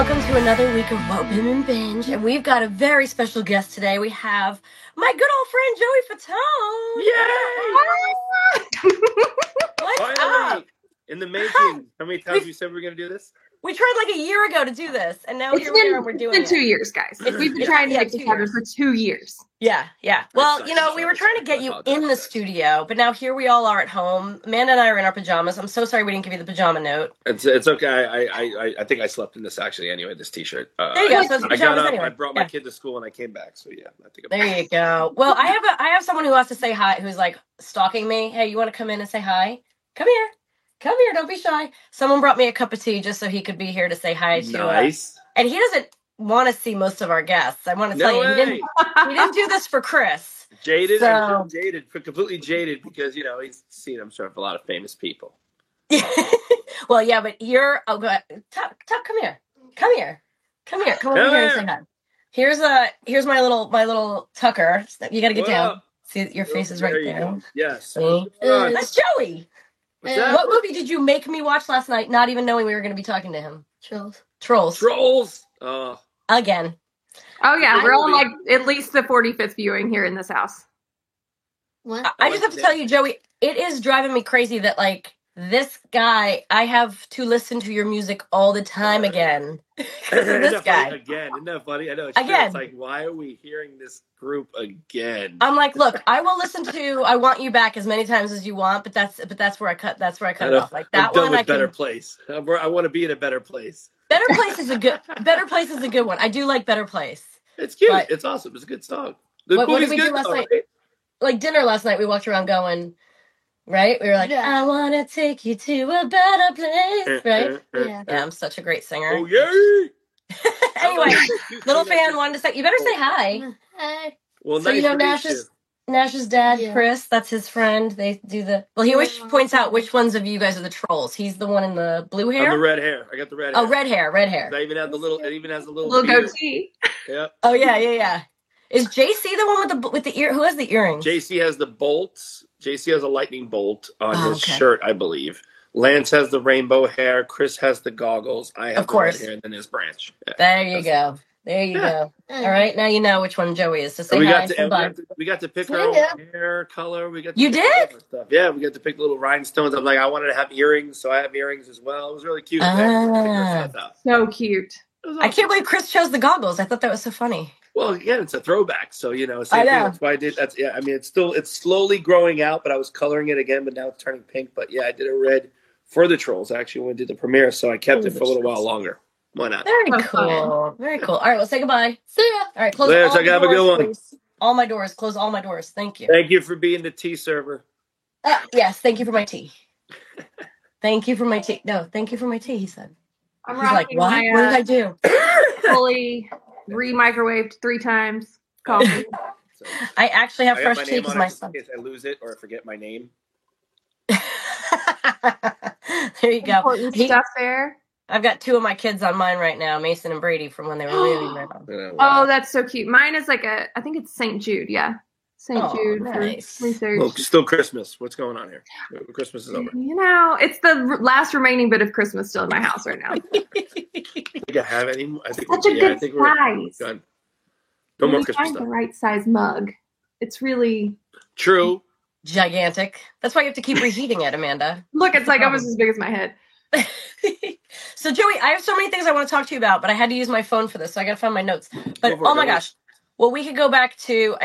welcome to another week of What Women Binge, and we've got a very special guest today. We have my good old friend Joey Fatone. Yay! What's Finally, up? in the making. How many times we said we were going to do this? We tried like a year ago to do this, and now here we are. We're doing it. It's been 2 years, guys. We've been trying to make this happen for 2 years. Yeah. Well, we were trying to get you in the studio, but now here we all are at home. Amanda and I are in our pajamas. I'm so sorry we didn't give you the pajama note. It's okay. I think I slept in this actually anyway, this T-shirt. There you go. So it's pajamas I got up, anyway. I brought my kid to school, and I came back. So yeah, I think there you go. Well, I have someone who has to say hi, who's like stalking me. Hey, you want to come in and say hi? Come here. Don't be shy. Someone brought me a cup of tea just so he could be here to say hi to Nice. And he doesn't want to see most of our guests. I want to tell you, he didn't do this for Chris. Jaded, completely jaded because he's seen, I'm sure, a lot of famous people. Well, yeah, but you're. Oh, go ahead. Tuck, come here. Come over here and say hi. Here's my little Tucker. You got to get down. See, your face is right there. Yes. That's Joey. What movie did you make me watch last night, not even knowing we were going to be talking to him? Trolls. Again. Oh, yeah. We're on, at least the 45th viewing here in this house. What? I just have to tell you, Joey, it is driving me crazy that, this guy, I have to listen to your music all the time again. This guy. Again. Isn't that funny? I know. Again. It's why are we hearing this group again? I'm like, look, I will listen to I Want You Back as many times as you want, but that's where I cut it off. Like that I'm done one with Better Place. I want to be in a Better Place. Better Place is a good one. I do like Better Place. It's cute. It's awesome. It's a good song. What did we do last night? Right? Like dinner last night, we walked around going, right? We were like, I want to take you to a better place, right? Yeah, I'm such a great singer. Oh, yeah. Anyway, little fan wanted to say, you better say hi. Hi. Well, so nice Nash's dad, Chris, that's his friend. They do he always points out which ones of you guys are the trolls. He's the one in the blue hair? I'm the red hair. I got the red hair. Oh, red hair. I even have it even has a little goatee. Yeah. Oh, yeah. Is JC the one with the ear? Who has the earrings? JC has the bolts. JC has a lightning bolt on his shirt, I believe. Lance has the rainbow hair. Chris has the goggles. I have the red hair, and then his branch. Yeah. There you go. All right, now you know which one Joey is. So say hi. We got to pick our own hair color. You did? Stuff. Yeah, we got to pick the little rhinestones. I'm like, I wanted to have earrings, so I have earrings as well. It was really cute. So cute. Awesome. I can't believe Chris chose the goggles. I thought that was so funny. Well, again, it's a throwback, so same I know. thing. That's why I did. I mean, it's slowly growing out, but I was coloring it again, but now it's turning pink. But yeah, I did a red for the Trolls actually when we did the premiere, so I kept it for a little while longer. Why not? Very cool. Very cool. All right, let's say goodbye. See ya. All right, close all the have doors, a good one. please. All my doors. Close all my doors. Thank you. Thank you for being the tea server. Yes, thank you for my tea. Thank you for my tea. No, thank you for my tea, he said. He's like, what? What did I do? Fully re-microwaved 3 times. Coffee. I actually have fresh tea because my son. In case I lose it or I forget my name. There you go. Important stuff there. I've got 2 of my kids on mine right now, Mason and Brady, from when they were really little. Oh, that's so cute. Mine is I think it's St. Jude, yeah. St. Jude nice. For research. Well, still Christmas. What's going on here? Christmas is over. It's the last remaining bit of Christmas still in my house right now. I think I have any. I think such a good size. We're done. No more Christmas stuff. The right size mug. It's really true. Gigantic. That's why you have to keep reheating it, Amanda. Look, it's almost as big as my head. So, Joey, I have so many things I want to talk to you about, but I had to use my phone for this, so I got to find my notes. But, oh my gosh. Well, we could go back to,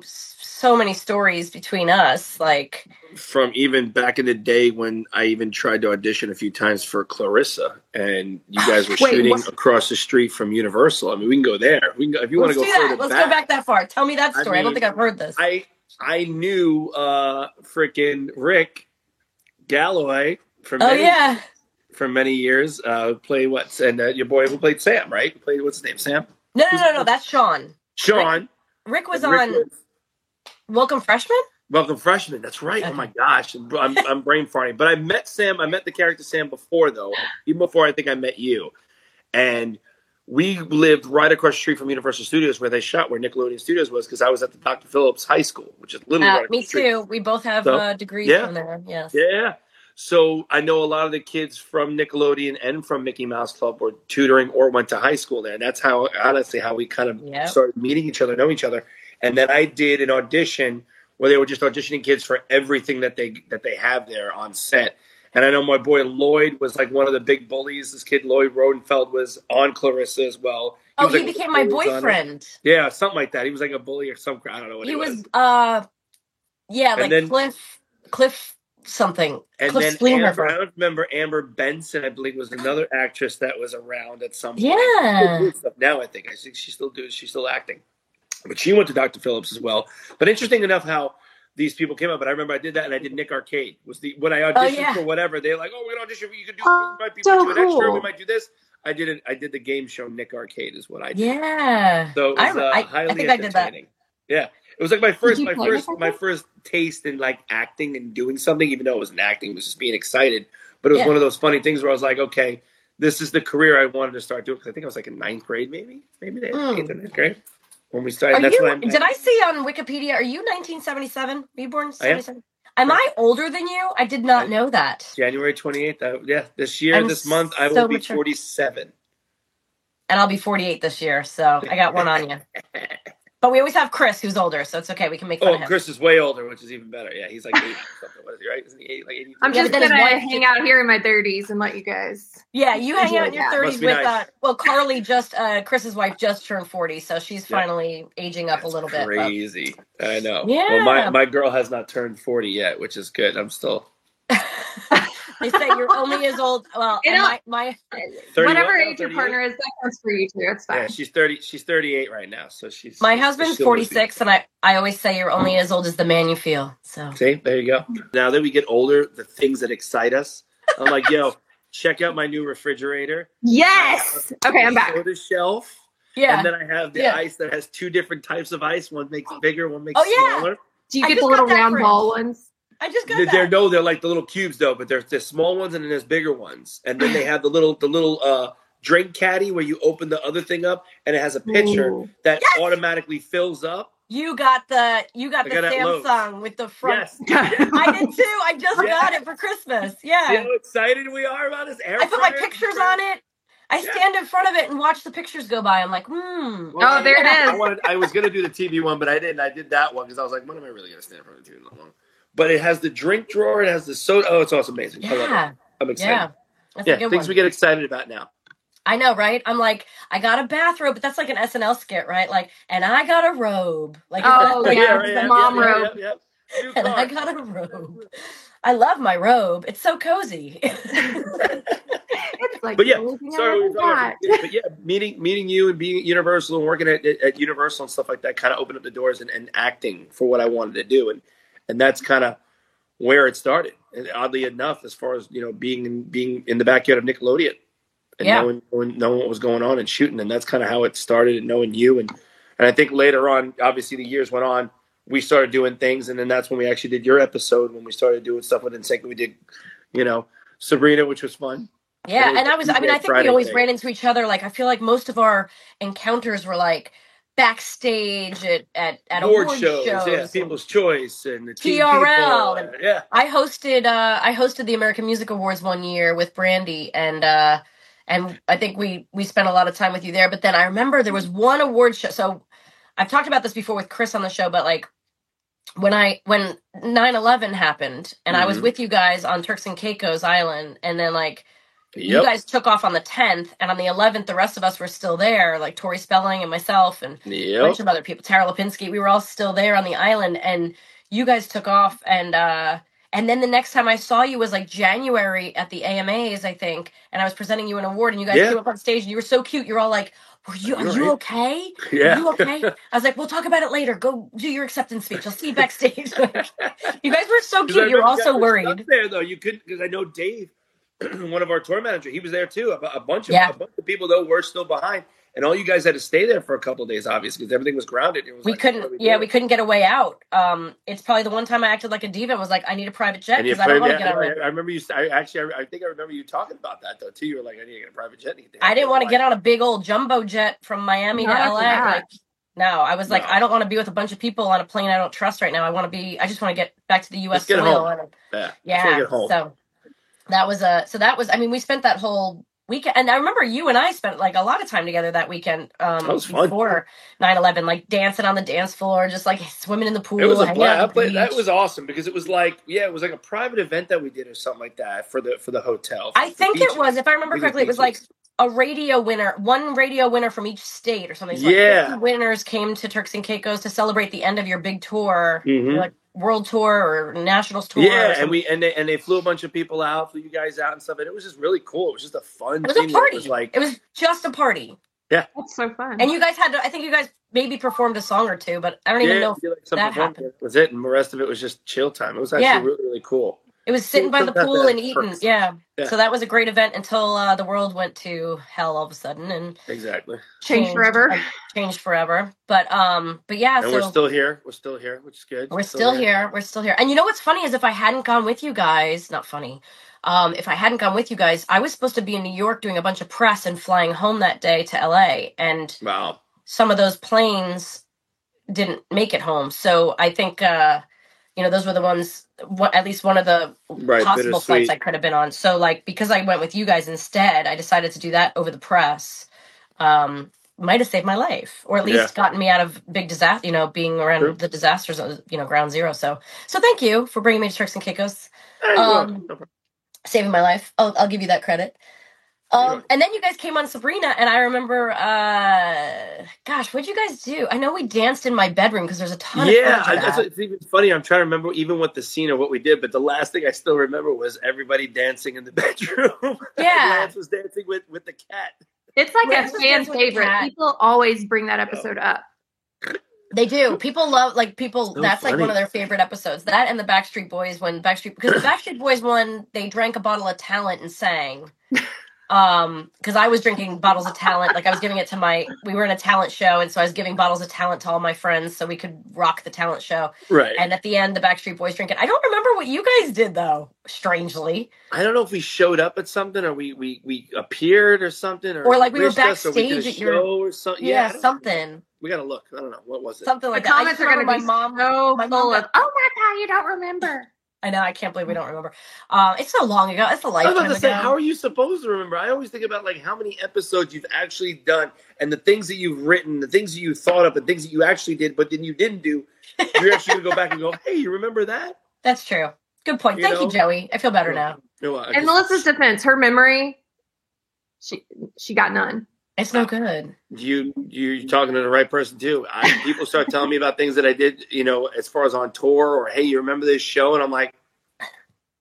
so many stories between us, from even back in the day when I even tried to audition a few times for Clarissa, and you guys were shooting across the street from Universal. We can go there. We can go, if you want to go further Let's go back that far. Tell me that story. I don't think I've heard this. I knew freaking Rick Galloway from many years. Played and your boy who played Sam, right? Played what's his name? Sam? No. That's Sean. Rick was on Welcome Freshman. Welcome Freshman. That's right. Okay. Oh my gosh, I'm brain farting. But I met Sam. I met the character Sam before, though. Even before I think I met you, and we lived right across the street from Universal Studios where they shot, where Nickelodeon Studios was, because I was at the Dr. Phillips High School, which is literally right across me the street. too. We both have degrees from there. Yes. Yeah. So I know a lot of the kids from Nickelodeon and from Mickey Mouse Club were tutoring or went to high school there. And that's how, honestly, how we kind of started meeting each other, knowing each other. And then I did an audition where they were just auditioning kids for everything that they have there on set. And I know my boy Lloyd was like one of the big bullies. This kid, Lloyd Rodenfeld, was on Clarissa as well. He became my boyfriend. Yeah, something like that. He was like a bully or something. I don't know what he was. Cliff something. And Cliff then Amber, I don't remember Amber Benson, I believe, was another actress that was around at some point. Yeah. Now I think she's still acting. But she went to Dr. Phillips as well. But interesting enough how these people came up. But I remember I did that, and I did Nick Arcade. When I auditioned for whatever, they're like, "Oh, we're gonna audition. You could do. We might be so an extra. We might do this." I did it. I did the game show Nick Arcade is what I did. Yeah. So it was highly I think I did that. Yeah. It was like my first taste in like acting and doing something, even though it wasn't acting, it was just being excited. But it was one of those funny things where I was like, okay, this is the career I wanted to start doing. Because I think I was like in 9th grade, maybe 8th or 9th grade when we started. Did I see on Wikipedia? Are you 1977? Were you born 77? Am I older than you? I did not know that. January 28th. This month, I will be 47. And I'll be 48 this year, so I got one on you. But we always have Chris, who's older, so it's okay. We can make fun of him. Chris is way older, which is even better. Yeah, he's like 80 something. What is he, right? Isn't he 80, like 80? I'm just going to hang out here in my 30s and let you guys. Yeah, you hang out in your 30s with, Carly Chris's wife just turned 40, so she's finally aging up a little bit. Crazy. I know. Yeah. Well, my girl has not turned 40 yet, which is good. I'm still... They say you're only as old. Well, my whatever age your partner is, that counts for you too. It's fine. Yeah, she's 30. She's 38 right now, so she's. My husband's 46, and I always say you're only as old as the man you feel. So see, there you go. Now that we get older, the things that excite us, I'm like, yo, check out my new refrigerator. Yes. Okay, I'm back. Soda shelf. Yeah. And then I have the ice that has 2 different types of ice. One makes it bigger, one makes it smaller. Do you get the little round ball ones? I just got that. They're like the little cubes though, but there's small ones and then there's bigger ones. And then they have the little drink caddy where you open the other thing up and it has a pitcher that automatically fills up. You got the Samsung with the front. Yes. I did too. I just got it for Christmas. Yeah. See how excited we are about this air I put my pictures on it. I stand in front of it and watch the pictures go by. I'm like, Well, there it is. I was going to do the TV one, but I didn't. I did that one because I was like, when am I really going to stand in front of the TV that long? But it has the drink drawer. It has the soda. Oh, it's awesome, amazing. I love it. I'm excited. Yeah, things we get excited about now. I know, right? I'm like, I got a bathrobe, but that's like an SNL skit, right? Like, and I got a robe. Like, the mom robe. Yeah. And I got a robe. I love my robe. It's so cozy. It's like, but meeting you and being at Universal and working at Universal and stuff like that kind of opened up the doors and acting for what I wanted to do. And that's kind of where it started. And oddly enough, as far as, being in the backyard of Nickelodeon and knowing what was going on and shooting. And that's kind of how it started, and knowing you. And I think later on, obviously the years went on, we started doing things. And then that's when we actually did your episode, when we started doing stuff with NSYNC. We did, Sabrina, which was fun. Yeah. And I think we always ran into each other. Like, I feel like most of our encounters were like, backstage at award shows, People's Choice and the TRL. I hosted the American Music Awards one year with Brandy, and I think we spent a lot of time with you there. But then I remember there was one award show. So I've talked about this before with Chris on the show, but like when 9/11 happened, and I was with you guys on Turks and Caicos Island, and then like. You guys took off on the 10th, and on the 11th, the rest of us were still there, like Tori Spelling and myself and a bunch of other people, Tara Lipinski. We were all still there on the island, and you guys took off. And then the next time I saw you was like January at the AMAs, I think, and I was presenting you an award, and you guys came up on stage, and you were so cute. You're all like, are you okay? Yeah. Are you okay? I was like, we'll talk about it later. Go do your acceptance speech. I'll see you backstage. You guys were so cute. You were all so worried. There, though, you couldn't, because I know Dave, one of our tour managers, he was there too. A bunch of people though were still behind, and all you guys had to stay there for a couple of days, obviously, because everything was grounded. It was we couldn't get a way out. It's probably the one time I acted like a diva and was like, I need a private jet because I don't want to get on it. I remember you. I think I remember you talking about that though too. You were like, I need to get a private jet. I didn't want to get on a big old jumbo jet from Miami to LA. I was like, I don't want to be with a bunch of people on a plane I don't trust right now. I just want to get back to the U.S. soil. Get home. that was I mean, we spent that whole weekend, and I remember you and I spent like a lot of time together that weekend. That was fun. Before 9/11, like dancing on the dance floor, just like swimming in the pool. It was a blast. That was awesome because it was like a private event that we did or something like that for the hotel. I think it was, if I remember correctly, it was like a radio winner, one radio winner from each state or something. So like 50 winners came to Turks and Caicos to celebrate the end of your big tour, like world tour or nationals tour. Yeah, and they flew a bunch of people out, flew you guys out and stuff, and it was just really cool. It was just a fun thing. A party. It was just a party. Yeah, that's so fun. And you guys I think you guys maybe performed a song or two, but I don't even know if that happened. That was it, and the rest of it was just chill time. It was actually really, really cool. It was sitting by the pool and eating. Yeah. So that was a great event until the world went to hell all of a sudden and changed forever. Changed forever. But yeah. And we're still here. We're still here, which is good. We're still here. We're still here. And you know what's funny is if I hadn't gone with you guys, not funny. If I hadn't gone with you guys, I was supposed to be in New York doing a bunch of press and flying home that day to LA. And some of those planes didn't make it home. So I think those were the ones, at least one of the possible flights I could have been on. So, like, because I went with you guys instead, I decided to do that over the press. Might have saved my life, or at least gotten me out of big disaster, being around the disasters of, ground zero. So thank you for bringing me to Turks and Caicos. Saving my life. I'll give you that credit. And then you guys came on Sabrina, and I remember, what'd you guys do? I know we danced in my bedroom because there's a ton of it's even funny. I'm trying to remember even what the scene or what we did, but the last thing I still remember was everybody dancing in the bedroom. Yeah. Lance was dancing with the cat. It's like a fan favorite. People always bring that episode up. They do. People love, so that's funny. Like one of their favorite episodes. That and the Backstreet Boys because the Backstreet Boys they drank a bottle of Talent and sang. Because I was drinking bottles of Talent, like I was giving it to we were in a talent show, and so I was giving bottles of Talent to all my friends so we could rock the talent show. Right. And at the end, the Backstreet Boys drink it. I don't remember what you guys did though. Strangely, I don't know if we showed up at something, or we appeared or something, or like we were backstage at your show or something. Yeah, something. We gotta look. I don't know what was it. Something like the comments are gonna be so full of, oh my god, you don't remember. I know. I can't believe we don't remember. It's so long ago. It's a lifetime ago. I was about to say, how are you supposed to remember? I always think about like how many episodes you've actually done, and the things that you've written, the things that you thought of, and things that you actually did, but then you didn't do. You're actually gonna go back and go, "Hey, you remember that?" That's true. Good point. Thank you, Joey. I feel better now. In Melissa's defense, her memory, she got none. It's no good. You're talking to the right person too. People start telling me about things that I did, as far as on tour, or hey, you remember this show? And I'm like,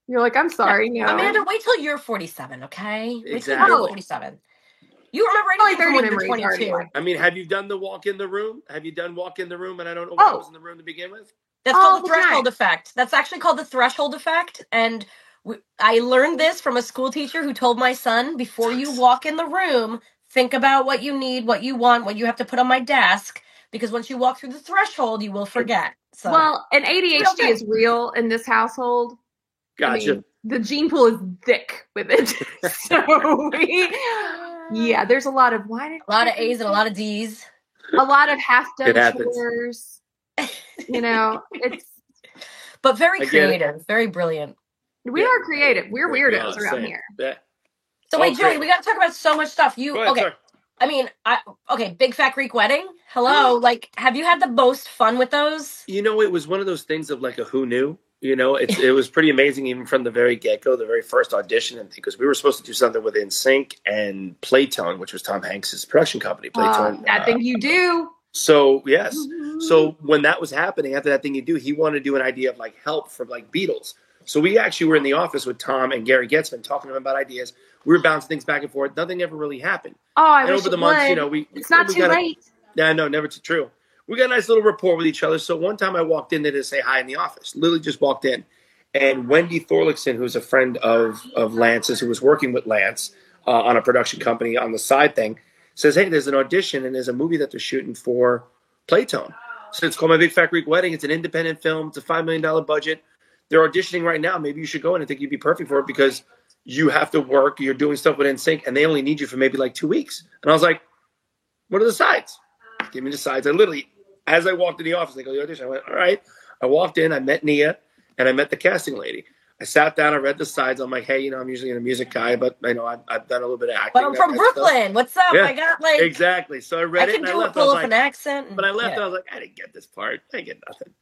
you're like, I'm sorry, no. Amanda, wait till you're 47, okay? Exactly. Wait till you're 47. You remember anything from when you're 22? I mean, have you done the walk in the room? Have you done walk in the room? And I don't know what was in the room to begin with. That's called the threshold effect. That's actually called the threshold effect, and I learned this from a school teacher who told my son, before you walk in the room, think about what you need, what you want, what you have to put on my desk, because once you walk through the threshold, you will forget. So, well, and ADHD is real in this household. Gotcha. I mean, the gene pool is thick with it. So there's a lot of A's and a lot of D's. A lot of half-done chores. It's but very creative, very brilliant. We are creative. We're weirdos around here. Yeah. So wait, Joey, we got to talk about so much stuff. Sorry. I mean, Big Fat Greek Wedding. Hello, have you had the most fun with those? It was one of those things of like a who knew. It was pretty amazing even from the very get-go, the very first audition, because we were supposed to do something with NSYNC and Playtone, which was Tom Hanks' production company. Playtone. That thing you do. So, yes. So when that was happening, after that thing you do, he wanted to do an idea of like help from like Beatles. So we actually were in the office with Tom and Gary Getzman talking to him about ideas. We were bouncing things back and forth. Nothing ever really happened. I wish over the months, it's not too late. Yeah, no, never too true. We got a nice little rapport with each other. So one time I walked in there to say hi in the office. Literally just walked in. And Wendy Thorlickson, who's a friend of Lance's, who was working with Lance on a production company on the side thing, says, hey, there's an audition and there's a movie that they're shooting for Playtone. So it's called My Big Fat Greek Wedding. It's an independent film. It's a $5 million budget. They're auditioning right now. Maybe you should go in. I think you'd be perfect for it because you have to work. You're doing stuff with NSYNC, and they only need you for maybe like 2 weeks. And I was like, what are the sides? Give me the sides. I literally, as I walked in the office, they go, the audition. I went, all right. I walked in. I met Nia, and I met the casting lady. I sat down, I read the sides. I'm like, hey, you know, I'm usually a music guy, but I know I've done a little bit of acting. But I'm from Brooklyn. What's up? Yeah, I got like exactly. So I read it and I left. pull up an accent. But I left. I was like, I didn't get this part. I didn't get nothing.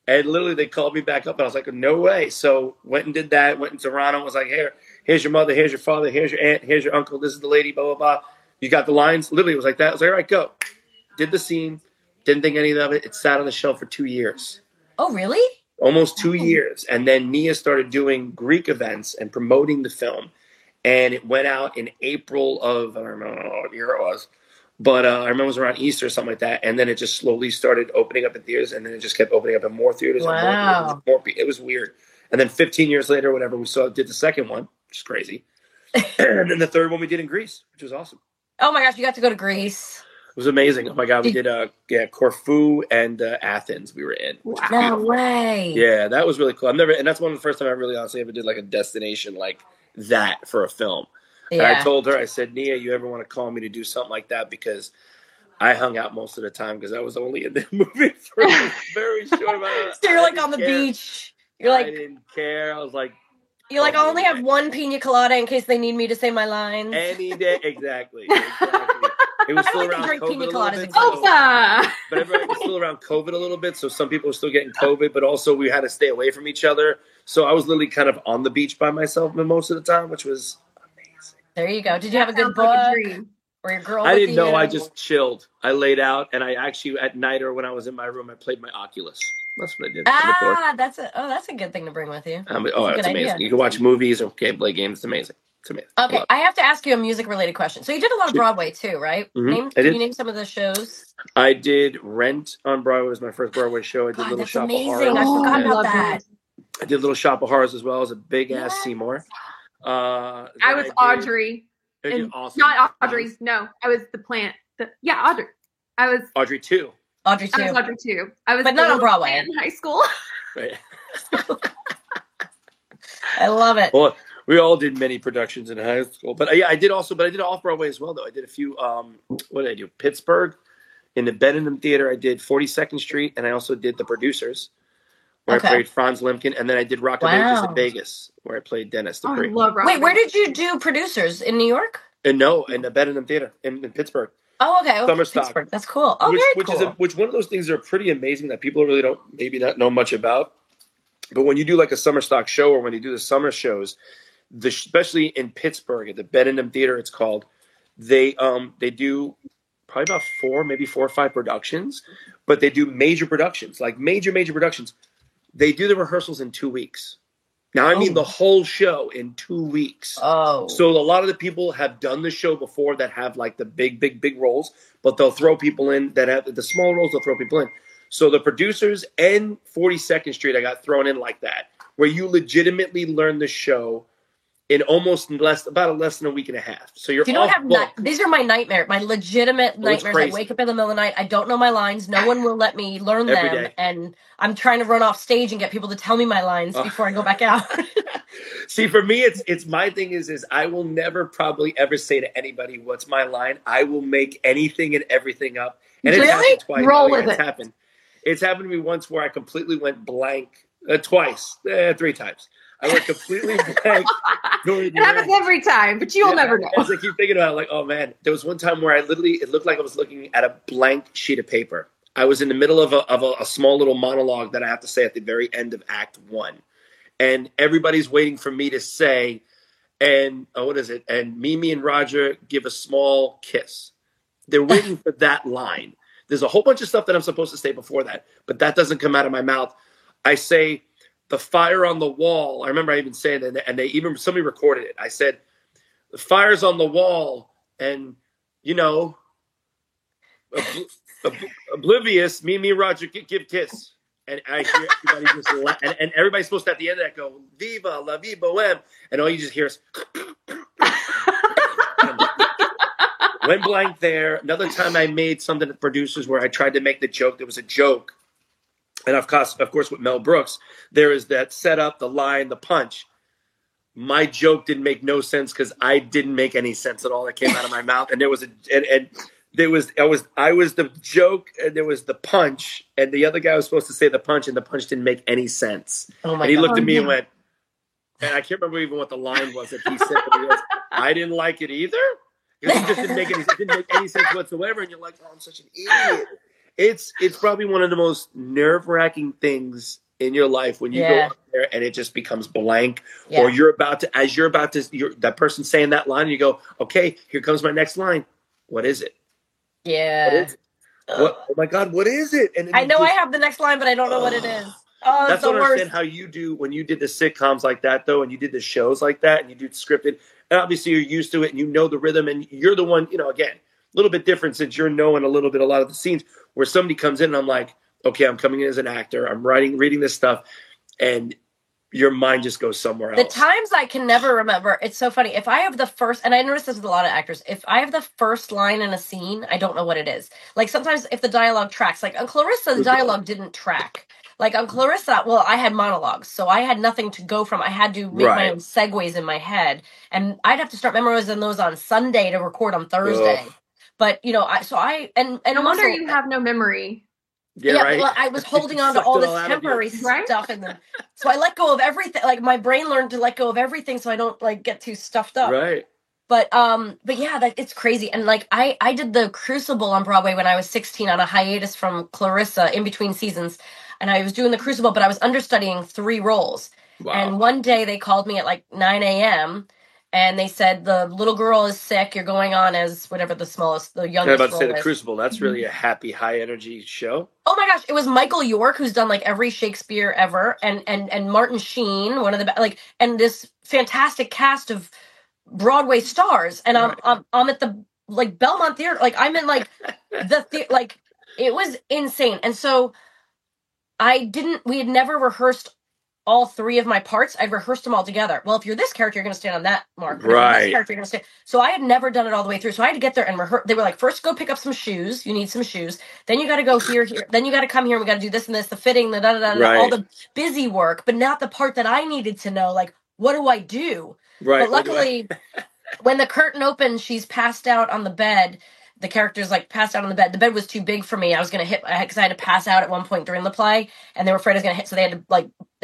And literally, they called me back up, and I was like, no way. So went and did that. Went in Toronto. Was like, here's your mother, here's your father, here's your aunt, here's your uncle. This is the lady. Blah blah blah. You got the lines. Literally, it was like that. I was like, all right, go. Did the scene. Didn't think any of it. It sat on the shelf for 2 years. Oh, really? Almost 2 years. And then Nia started doing Greek events and promoting the film. And it went out in April of, I don't remember what year it was, but I remember it was around Easter or something like that. And then it just slowly started opening up in theaters, and then it just kept opening up in more theaters. Wow. And more. It was weird. And then 15 years later, whatever, we did the second one, which is crazy. And then the third one we did in Greece, which was awesome. Oh my gosh, you got to go to Greece. It was amazing. Oh my God, we did Corfu and Athens. We were in. Wow. No way. Yeah, that was really cool. And that's one of the first time I really honestly ever did like a destination like that for a film. Yeah. And I told her, I said, Nia, you ever want to call me to do something like that? Because I hung out most of the time because I was only in the movie for a very short amount of time. So you're like on the beach. You're like, I didn't care. I was like, you're like, I only have one pina colada in case they need me to say my lines. Any day, exactly. It was still around COVID a little bit. But everybody was still around COVID a little bit, so some people were still getting COVID, but also we had to stay away from each other. So I was literally kind of on the beach by myself most of the time, which was amazing. There you go. Did you have a good book? Or your girl? I didn't know. I just chilled. I laid out, and I actually at night or when I was in my room, I played my Oculus. That's what I did. That's a good thing to bring with you. It's amazing. Idea. You can watch movies or play games. It's amazing. It's amazing. Okay, I have to ask you a music-related question. So you did a lot of Broadway too, right? Mm-hmm. Can you name some of the shows? I did Rent on Broadway. It was my first Broadway show. I did Little Shop of Horrors. I forgot about that. I did Little Shop of Horrors as well as a big-ass Seymour. I was Audrey. Awesome. Not Audrey. No, I was the plant. Audrey. I was Audrey 2. Audrey 2. I was Audrey 2. I was, but not on Broadway. In high school. Right. I love it. Well, we all did many productions in high school, but I did off Broadway as well. Though I did a few. What did I do? Pittsburgh, in the Benham Theater. I did 42nd Street, and I also did The Producers, where I played Franz Lemkin, and then I did Rock of Ages in Vegas, where I played Dennis Dupree. I love Rock. Wait, where did you do Producers in New York? No, in the Benham Theater in Pittsburgh. Oh, okay. Summer stock. Pittsburgh. That's cool. Oh, very cool. Which one of those things are pretty amazing that people really don't maybe not know much about. But when you do like a summer stock show, or when you do the summer shows, especially in Pittsburgh at the Benham Theater, it's called. They do probably about 4 or 5 productions, but they do major productions, like major productions. They do the rehearsals in 2 weeks. Now, I mean the whole show in 2 weeks. Oh. So a lot of the people have done the show before that have like the big roles, but they'll throw people in that have the small roles, they'll throw people in. So The Producers and 42nd Street, I got thrown in like that, where you legitimately learn the show in almost less than a week and a half. So you're these are my nightmare, my legitimate nightmares. I wake up in the middle of the night. I don't know my lines. No one will let me learn them. Day. And I'm trying to run off stage and get people to tell me my lines before I go back out. See, for me, it's my thing is I will never probably ever say to anybody, what's my line? I will make anything and everything up. And it's happened twice. Roll with it. It's happened to me once where I completely went blank. Twice. 3 times. I went completely blank. It happens every time, but you'll never know. As I keep thinking about it, like, oh man, there was one time where it looked like I was looking at a blank sheet of paper. I was in the middle of a small little monologue that I have to say at the very end of Act 1. And everybody's waiting for me to say, and what is it? And Mimi and Roger give a small kiss. They're waiting for that line. There's a whole bunch of stuff that I'm supposed to say before that, but that doesn't come out of my mouth. I say, the fire on the wall. I remember I even saying that, and somebody recorded it. I said, the fire's on the wall, and oblivious. Me, Roger, give kiss, and I hear everybody just laugh, and everybody's supposed to at the end of that go, "Viva la vie bohème," and all you just hear is. Went blank there. Another time I made something at Producers where I tried to make the joke. There was a joke. And of course, with Mel Brooks, there is that setup, the line, the punch. My joke didn't make no sense because I didn't make any sense at all that came out of my mouth. And I was the joke, and there was the punch, and the other guy was supposed to say the punch, and the punch didn't make any sense. Oh my and he God. looked at me and went, and I can't remember even what the line was that he said. But he goes, I didn't like it either. Because he just didn't make any sense whatsoever. And you're like, oh, I'm such an idiot. It's probably one of the most nerve-wracking things in your life when you go up there and it just becomes blank, or that person's saying that line and you go, okay, here comes my next line. What is it? Yeah. What is it? Oh my God, what is it? And I know I have the next line, but I don't know what it is. Oh, that's the what I worst. understand how you do when you did the sitcoms like that, though, and you did the shows like that, and you do scripted. And obviously, you're used to it, and you know the rhythm, and you're the one. Again, a little bit different since you're knowing a lot of the scenes where somebody comes in, and I'm like, okay, I'm coming in as an actor, I'm reading this stuff, and your mind just goes somewhere else. The times I can never remember. It's so funny. If I have the first, and I notice this with a lot of actors, if I have the first line in a scene, I don't know what it is. Like sometimes if the dialogue tracks, like on Clarissa, the dialogue didn't track. Like on Clarissa, well, I had monologues, so I had nothing to go from. I had to make my own segues in my head, and I'd have to start memorizing those on Sunday to record on Thursday. Ugh. But and no wonder you have no memory. Yeah, right. Well, I was holding on to all this temporary stuff, and so I let go of everything. Like my brain learned to let go of everything, so I don't like get too stuffed up. Right. But yeah, it's crazy. And like I did the Crucible on Broadway when I was 16 on a hiatus from Clarissa in between seasons. And I was doing the Crucible, but I was understudying 3 roles. Wow. And one day they called me at like 9 a.m. and they said, the little girl is sick. You're going on as whatever the youngest I'm about to say the Crucible. That's really a happy, high energy show. Oh my gosh. It was Michael York, who's done like every Shakespeare ever. And Martin Sheen, one of the, and this fantastic cast of Broadway stars. And I'm at the like Belmont Theater. Like I'm in like like it was insane. And so we had never rehearsed all 3 of my parts. I'd rehearsed them all together. Well, if you're this character, you're going to stand on that mark. Right. This character, you're going to stand. So I had never done it all the way through. So I had to get there and rehearse. They were like, first go pick up some shoes. You need some shoes. Then you got to go here. Then you got to come here. We got to do this and this, the fitting, the da-da-da-da, all the busy work, but not the part that I needed to know. Like, what do I do? Right. But luckily, when the curtain opened, she's passed out on the bed. The character's like passed out on the bed. The bed was too big for me. I was going to hit, because I had to pass out at one point during the play, and they were afraid I was going to hit. So they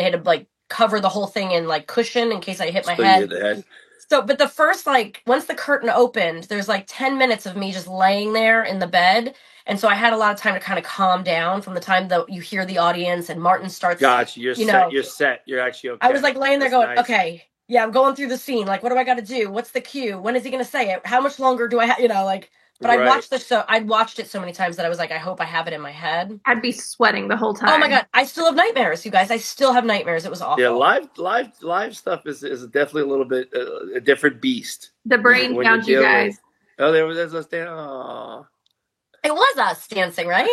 had to cover the whole thing in like cushion in case I hit my head. So, but the first, once the curtain opened, there's 10 minutes of me just laying there in the bed. And so I had a lot of time to kind of calm down from the time that you hear the audience and Martin starts. Gotcha. You're set. You're actually okay. I was laying there going, okay, yeah, I'm going through the scene. What do I got to do? What's the cue? When is he going to say it? How much longer do I have, But I'd watched it so many times that I was like, I hope I have it in my head. I'd be sweating the whole time. Oh my God. I still have nightmares, you guys. I still have nightmares. It was awful. Yeah, live stuff is definitely a little bit a different beast. The brain found you guys. Oh, there's us dancing. Oh. It was us dancing, right?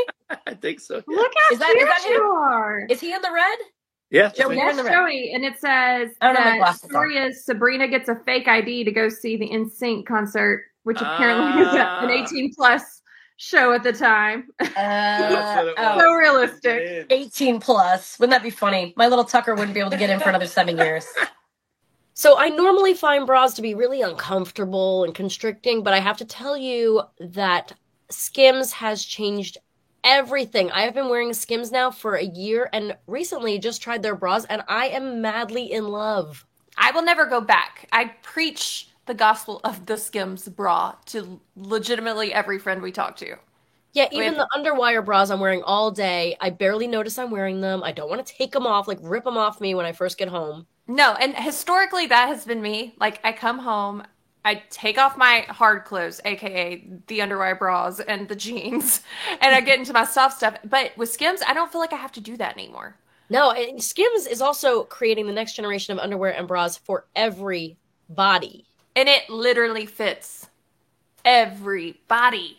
I think so. Yeah. Look how cute you are. Is he in the red? Yeah. Joey, Joey. And it says the story is Sabrina gets a fake ID to go see the NSYNC concert, which apparently is an 18+ show at the time. So realistic. 18+. Wouldn't that be funny? My little Tucker wouldn't be able to get in for another 7 years. So I normally find bras to be really uncomfortable and constricting, but I have to tell you that Skims has changed everything. I have been wearing Skims now for a year and recently just tried their bras, and I am madly in love. I will never go back. I preach the gospel of the Skims bra to legitimately every friend we talk to. Yeah, even the underwire bras I'm wearing all day, I barely notice I'm wearing them. I don't want to take them off, rip them off me when I first get home. No, and historically that has been me. I come home, I take off my hard clothes, aka the underwire bras and the jeans, and I get into my soft stuff. But with Skims, I don't feel like I have to do that anymore. No, and Skims is also creating the next generation of underwear and bras for every body. And it literally fits every body.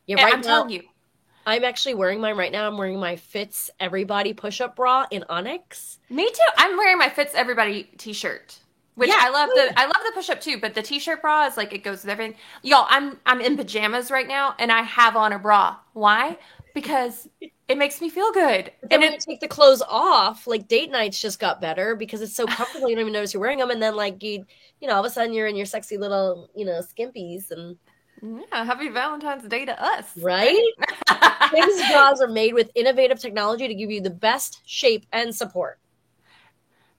Yeah, right. I'm telling you. I'm actually wearing mine right now. I'm wearing my Fits Everybody push-up bra in Onyx. Me too. I'm wearing my Fits Everybody t-shirt. Which I love the push-up too, but the t-shirt bra is it goes with everything. Y'all, I'm in pajamas right now and I have on a bra. Why? Because it makes me feel good. But then when you take the clothes off, date nights just got better because it's so comfortable you don't even notice you're wearing them, and then you all of a sudden you're in your sexy little, skimpies and yeah, happy Valentine's Day to us. Right? Skims bras are made with innovative technology to give you the best shape and support.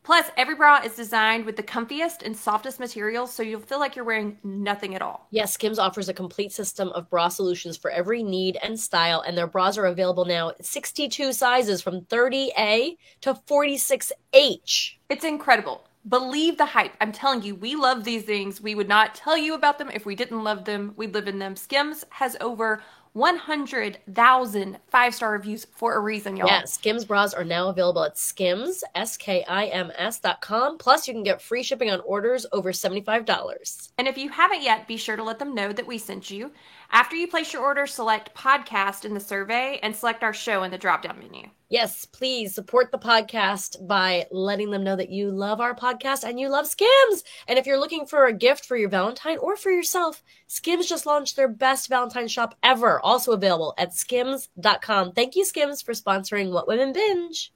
Plus, every bra is designed with the comfiest and softest materials, so you'll feel like you're wearing nothing at all. Yes, Skims offers a complete system of bra solutions for every need and style, and their bras are available now in 62 sizes from 30A to 46H. It's incredible. Believe the hype. I'm telling you, we love these things. We would not tell you about them if we didn't love them. We live in them. Skims has over 100,000 5-star reviews for a reason, y'all. Yeah, Skims bras are now available at Skims, SKIMS.com. Plus, you can get free shipping on orders over $75. And if you haven't yet, be sure to let them know that we sent you. After you place your order, select podcast in the survey and select our show in the drop-down menu. Yes, please support the podcast by letting them know that you love our podcast and you love Skims. And if you're looking for a gift for your Valentine or for yourself, Skims just launched their best Valentine shop ever, also available at skims.com. Thank you, Skims, for sponsoring What Women Binge.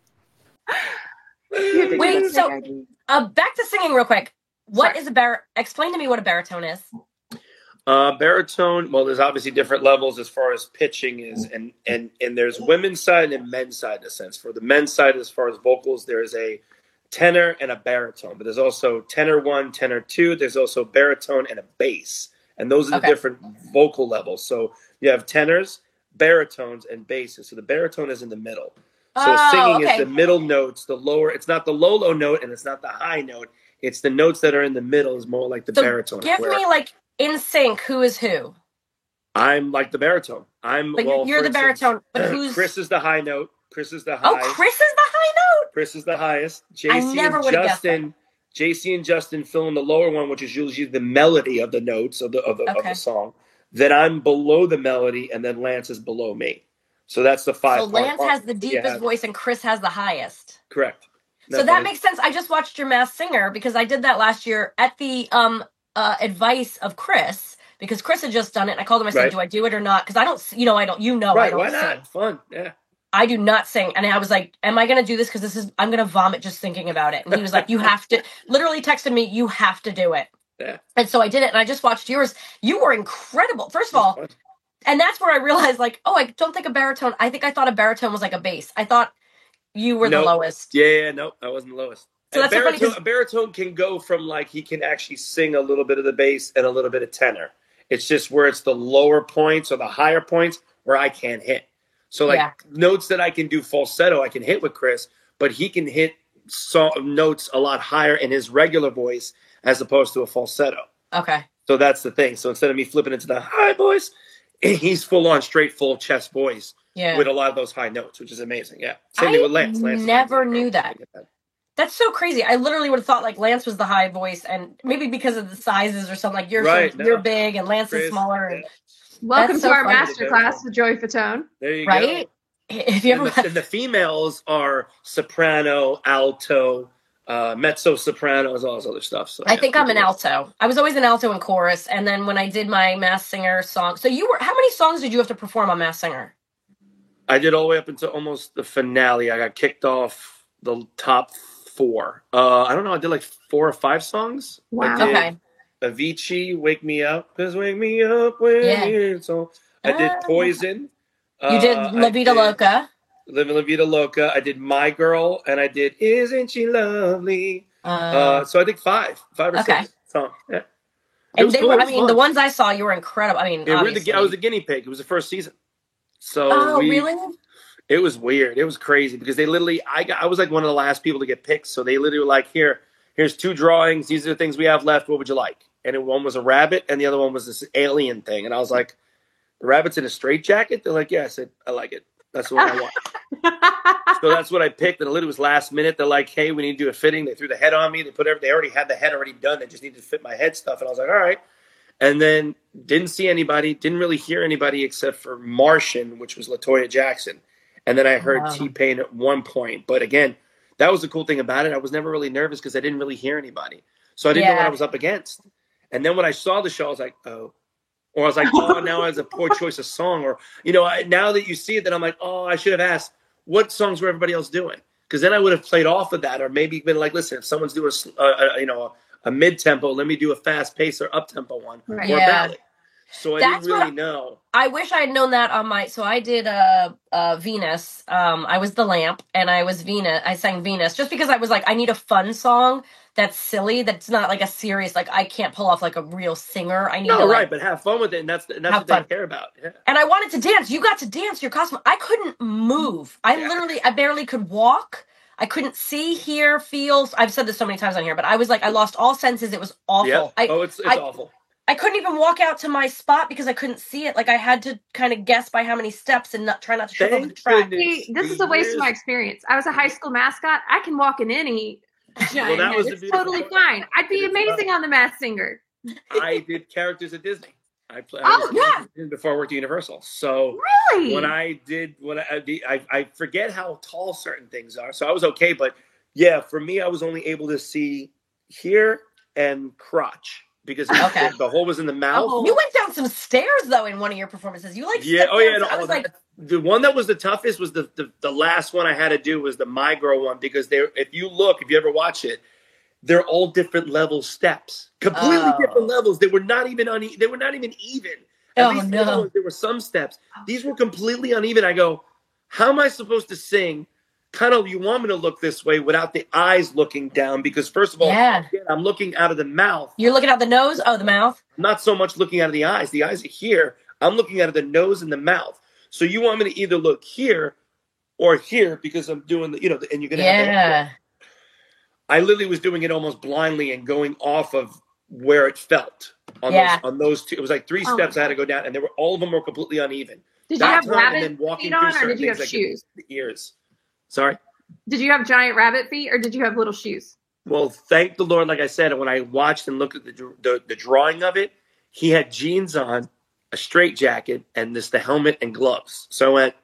Wait, so back to singing real quick. What is a explain to me what a baritone is. Baritone, well, there's obviously different levels as far as pitching is, and there's women's side and men's side in a sense. For the men's side, as far as vocals, there's a tenor and a baritone, but there's also tenor 1, tenor 2. There's also baritone and a bass, and those are the different vocal levels. So you have tenors, baritones, and basses. So the baritone is in the middle. So singing is the middle notes, the lower. It's not the low note, and it's not the high note. It's the notes that are in the middle is more like the baritone. Give me like in sync. Who is who? I'm like the baritone. You're the baritone, but who's Chris is the high note. Chris is the high. Oh, Chris is the high note. Chris is the highest. JC and Justin fill in the lower one, which is usually the melody of the notes of the song. Then I'm below the melody, and then Lance is below me. So that's the 5. So Lance has the deepest voice, and Chris has the highest. Correct. So that makes sense. I just watched your Masked Singer because I did that last year at the advice of Chris, because Chris had just done it. And I called him. I said, "Do I do it or not?" Because I don't. I don't. Right? Why not? Sing. Fun. Yeah. I do not sing, and I was like, "Am I going to do this? Because I'm going to vomit just thinking about it." And he was like, "You have to." Literally texted me, "You have to do it." Yeah. And so I did it, and I just watched yours. You were incredible. First of all. And that's where I realized, like, I don't think a baritone. I thought a baritone was like a bass. I thought you were the lowest. Yeah, no, I wasn't the lowest. So that's a baritone can go from like he can actually sing a little bit of the bass and a little bit of tenor. It's just where it's the lower points or the higher points where I can't hit. So like notes that I can do falsetto, I can hit with Chris, but he can hit notes a lot higher in his regular voice as opposed to a falsetto. Okay. So that's the thing. So instead of me flipping into the high voice, he's full chest voice with a lot of those high notes, which is amazing. Yeah. Same thing with Lance. Never knew that. That's so crazy. I literally would have thought like Lance was the high voice, and maybe because of the sizes or something, like you're big and Lance is smaller. And welcome to our masterclass with Joey Fatone. There you go. If you and the females are soprano, alto, mezzo soprano, all this other stuff. So I think I'm an alto. I was always an alto in chorus, and then when I did my Masked Singer song, so how many songs did you have to perform on Masked Singer? I did all the way up until almost the finale. I got kicked off the top 4. I don't know. I did like 4 or 5 songs. Wow. Okay. Avicii, Wake Me Up, 'cause wake me up when you're so. I did Poison. You did La Vida Loca. Living La Vida Loca. I did My Girl, and I did Isn't She Lovely? So I think 5 or 6 songs. Yeah. And they were, the ones I saw, you were incredible. I was a guinea pig. It was the first season. So really? It was weird. It was crazy because they literally, I was like one of the last people to get picked. So they literally were like, here's 2 drawings. These are the things we have left. What would you like? And one was a rabbit, and the other one was this alien thing. And I was like, the rabbit's in a straitjacket? They're like, yeah. I said, I like it. That's what I want. So that's what I picked. And it literally was last minute. They're like, hey, we need to do a fitting. They threw the head on me. They already had the head already done. They just needed to fit my head stuff. And I was like, all right. And then didn't see anybody, didn't really hear anybody except for Martian, which was LaToya Jackson. And then I heard T-Pain at one point. But again, that was the cool thing about it. I was never really nervous because I didn't really hear anybody. So I didn't know what I was up against. And then when I saw the show, I was like, oh. Or I was like, oh, now it's a poor choice of song. Or, now that you see it, then I'm like, oh, I should have asked, what songs were everybody else doing? Because then I would have played off of that, or maybe been like, listen, if someone's doing a mid-tempo, let me do a fast pace or up-tempo one, or a ballad. So I didn't really know. I wish I had known that on my. So I did Venus. I was the lamp, and I was Venus. I sang Venus just because I was like, I need a fun song that's silly. That's not like a serious. Like I can't pull off like a real singer. I need to, right, but have fun with it, and that's what they care about. Yeah. And I wanted to dance. You got to dance your costume. I couldn't move. I barely could walk. I couldn't see, hear, feel. I've said this so many times on here, but I was like, I lost all senses. It was awful. Yep. It's awful. I couldn't even walk out to my spot because I couldn't see it. Like I had to kind of guess by how many steps and try not to trip over the track. This is a waste of my experience. I was a high school mascot. I can walk in any giant head. It's totally fine. I'd be amazing on The Masked Singer. I did characters at Disney. I before I worked at Universal. So really, when I forget how tall certain things are. So I was okay, but yeah, for me, I was only able to see here and crotch because the hole was in the mouth. You went down some stairs though in one of your performances. You like I was like. The one that was the toughest was the last one I had to do was the My Girl one because if you ever watch it, they're all different level steps, completely different levels. They were not even even. At least there were some steps. These were completely uneven. I go, how am I supposed to sing? Kind of, you want me to look this way without the eyes looking down because first of all, again, I'm looking out of the mouth. You're looking out the nose? Oh, the mouth? I'm not so much looking out of the eyes. The eyes are here. I'm looking out of the nose and the mouth. So you want me to either look here or here because I'm doing and you're going to have I literally was doing it almost blindly and going off of where it felt on those two. It was like 3 steps I had to go down, and all of them were completely uneven. Did you have rabbit feet on, or did you have shoes? The ears. Sorry? Did you have giant rabbit feet, or did you have little shoes? Well, thank the Lord, like I said, when I watched and looked at the drawing of it, he had jeans on, a straight jacket, and the helmet and gloves. So I went,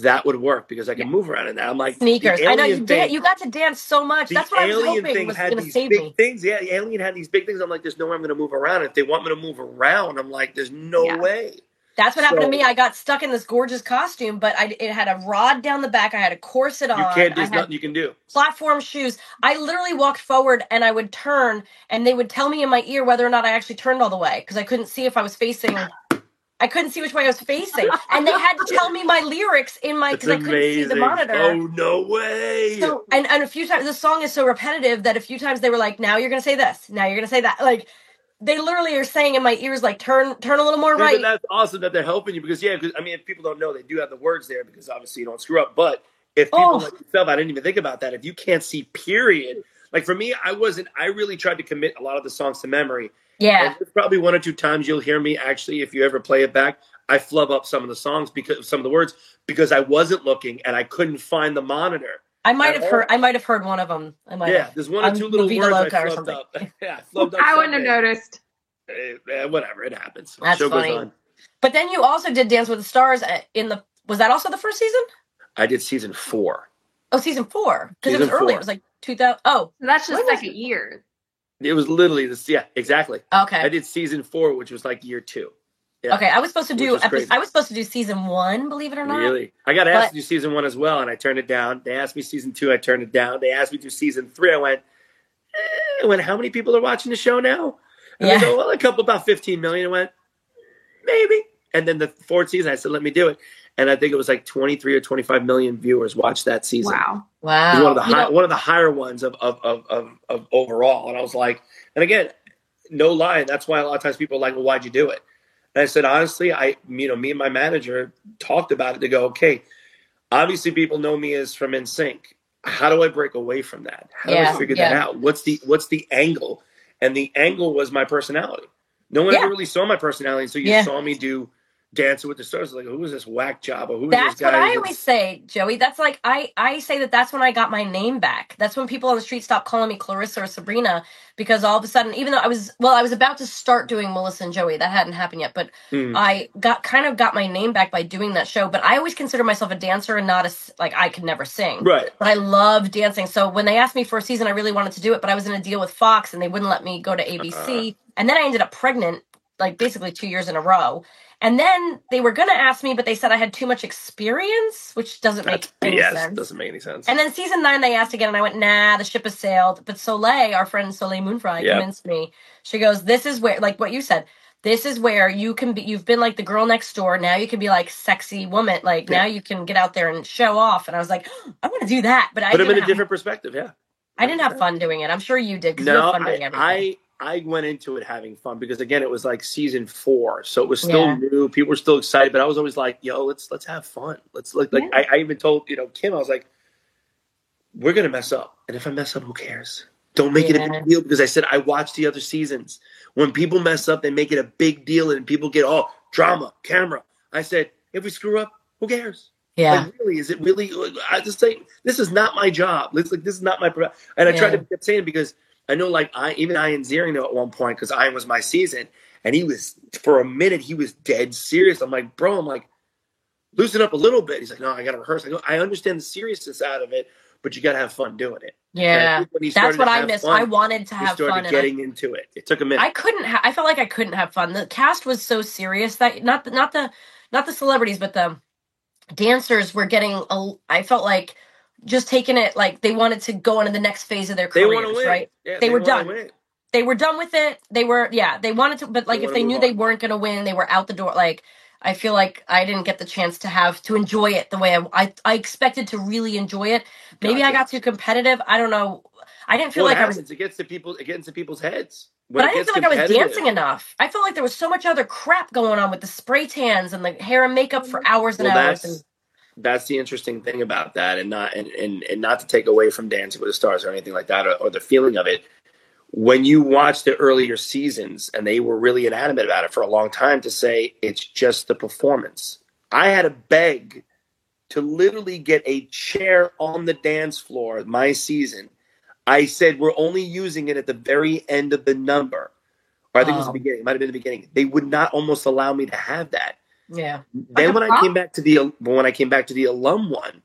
that would work because I can move around in that. I'm like sneakers. I know you got to dance so much. That's what I was hoping was going to save me. Things. Yeah, the alien had these big things. I'm like, there's no way I'm going to move around. If they want me to move around, I'm like, there's no way. That's what happened to me. I got stuck in this gorgeous costume, but it had a rod down the back. I had a corset on. There's nothing you can do. Platform shoes. I literally walked forward and I would turn, and they would tell me in my ear whether or not I actually turned all the way because I couldn't see if I was facing. I couldn't see which way I was facing, and they had to tell me my lyrics because I couldn't see the monitor. Oh, no way! So, and a few times, the song is so repetitive that a few times they were like, "Now you're going to say this. Now you're going to say that." Like they literally are saying in my ears, like, "Turn a little more right." But that's awesome that they're helping you because I mean, if people don't know, they do have the words there because obviously you don't screw up. But if people like yourself, I didn't even think about that. If you can't see, period. Like for me, I really tried to commit a lot of the songs to memory. Yeah. And there's probably 1 or 2 times you'll hear me actually, if you ever play it back, I flub up some of the songs because some of the words because I wasn't looking and I couldn't find the monitor. I might have heard one of them. There's 1 or 2 little words I flubbed up. I flubbed up. I wouldn't have noticed. Whatever, it happens. That's funny. Goes on. But then you also did Dance with the Stars was that also the first season? I did season 4. Oh, season 4 because it was early. It was like 2000. Oh, so that's just second year. It was literally this. Yeah, exactly. Okay. I did season 4, which was like year 2. Yeah. Okay, I was supposed to do season 1. Believe it or not. Really, I got asked to do season 1 as well, and I turned it down. They asked me season 2, I turned it down. They asked me to do season 3. I went. How many people are watching the show now? And they go, well, about 15 million. I went, maybe. And then the 4th season, I said, let me do it. And I think it was like 23 or 25 million viewers watched that season. Wow. It was one of the higher ones of overall. And I was like, and again, no lie. That's why a lot of times people are like, well, why'd you do it? And I said, honestly, me and my manager talked about it to go, okay, obviously people know me as from NSYNC. How do I break away from that? How do I figure that out? What's the angle? And the angle was my personality. No one ever really saw my personality. So you saw me do Dancing with the Stars. Like, who is this whack job? Or who is this guy? That's what I always say, Joey. That's like, I say that's when I got my name back. That's when people on the street stopped calling me Clarissa or Sabrina, because all of a sudden, even though I was about to start doing Melissa and Joey. That hadn't happened yet, but I got my name back by doing that show. But I always consider myself a dancer and not I could never sing. Right. But I love dancing. So when they asked me for a season, I really wanted to do it, but I was in a deal with Fox and they wouldn't let me go to ABC. And then I ended up pregnant, like basically 2 years in a row. And then they were going to ask me, but they said I had too much experience, which doesn't make any sense. Doesn't make any sense. And then season 9, they asked again, and I went, nah, the ship has sailed. But Soleil, our friend Soleil Moonfry, convinced me. She goes, this is where, like what you said, this is where you can be. You've been like the girl next door. Now you can be like sexy woman. Like now you can get out there and show off. And I was like, I want to do that, but put them in a different perspective. Yeah, I didn't have fun doing it. I'm sure you did because you have fun doing everything. I went into it having fun because again, it was like season 4, so it was still new. People were still excited, but I was always like, "Yo, let's have fun. Let's like." I even told Kim, I was like, "We're gonna mess up, and if I mess up, who cares? Don't make it a big deal." Because I said I watched the other seasons. When people mess up, they make it a big deal, and people get drama, camera. I said, if we screw up, who cares? Yeah. Like, really? Is it really? I just say this is not my job. This is not my. And I tried to keep saying it because. I know, like, even Ian Ziering at one point, because Ian was my season, and he was, for a minute, he was dead serious. I'm like, bro, loosen up a little bit. He's like, no, I got to rehearse. I go, I understand the seriousness out of it, but you got to have fun doing it. Yeah, that's what I missed. I wanted to have fun. He started getting into it. It took a minute. I felt like I couldn't have fun. The cast was so serious that not the celebrities, but the dancers were getting. I felt like. Just taking it like they wanted to go on to the next phase of their careers, right? Yeah, they were done. They were done with it. They wanted to, but like if they knew they weren't going to win, they were out the door. Like I feel like I didn't get the chance to enjoy it the way I expected to really enjoy it. Maybe I got too competitive. I don't know. I didn't feel like I was. It gets into people's heads. But I didn't feel like I was dancing enough. I felt like there was so much other crap going on with the spray tans and the hair and makeup for hours and hours. That's the interesting thing about that, and not to take away from Dancing with the Stars or anything like that, or the feeling of it. When you watch the earlier seasons, and they were really inanimate about it for a long time, to say it's just the performance. I had to beg to literally get a chair on the dance floor my season. I said, we're only using it at the very end of the number. Or I think it was the beginning. It might have been the beginning. They would not almost allow me to have that. Yeah. Then when I came back to the alum one,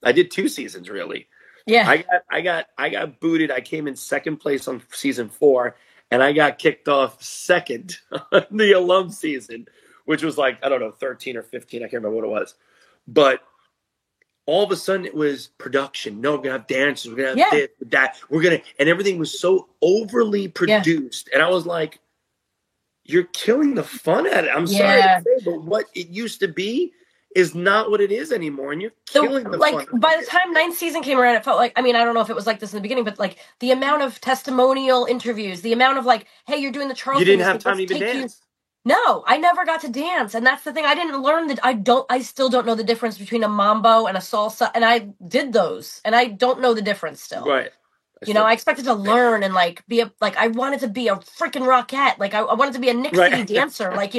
I did 2 seasons really. Yeah. I got booted. I came in second place on season 4, and I got kicked off second on the alum season, which was like, I don't know, 13 or 15. I can't remember what it was. But all of a sudden it was production. No, we're gonna have dancers, we're gonna have this, that, and everything was so overly produced. And I was like, you're killing the fun at it. I'm sorry to say, but what it used to be is not what it is anymore, and you're killing the fun. By the time 9th season came around, it felt like, I mean, I don't know if it was like this in the beginning, but like the amount of testimonial interviews, the amount of like, hey, you're doing the Charles. You didn't have time to even dance. No, I never got to dance, and that's the thing. I didn't learn that. I still don't know the difference between a mambo and a salsa, and I did those, and I don't know the difference still. Right. I expected to learn and like I wanted to be a freaking rockette. Like I wanted to be a Knicks City dancer. Like,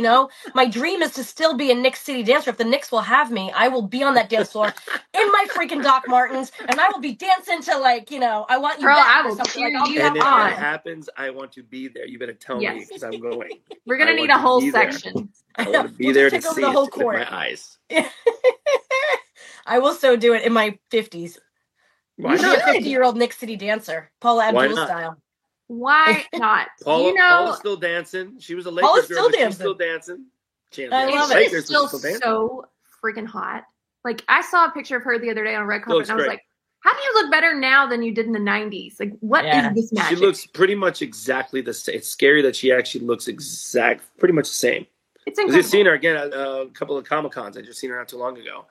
my dream is to still be a Knicks City dancer. If the Knicks will have me, I will be on that dance floor in my freaking Doc Martens, and I will be dancing to I want you back or something. And if that happens, I want to be there. You better tell me because I'm going. We're gonna need a whole section. I want to be there to see the whole court with my eyes. I will so do it in my 50s. Why not? A 50-year-old Knicks City dancer, Paula Abdul style. Why not? Paula's still dancing. She was a Lakers girl, but she's still dancing. I love it. She's still so freaking hot. Like, I saw a picture of her the other day on a red carpet, and I was like, how do you look better now than you did in the 90s? Like, what is this magic? She looks pretty much exactly the same. It's scary that she actually looks pretty much the same. It's incredible. I've seen her again at a couple of Comic-Cons. I just seen her not too long ago.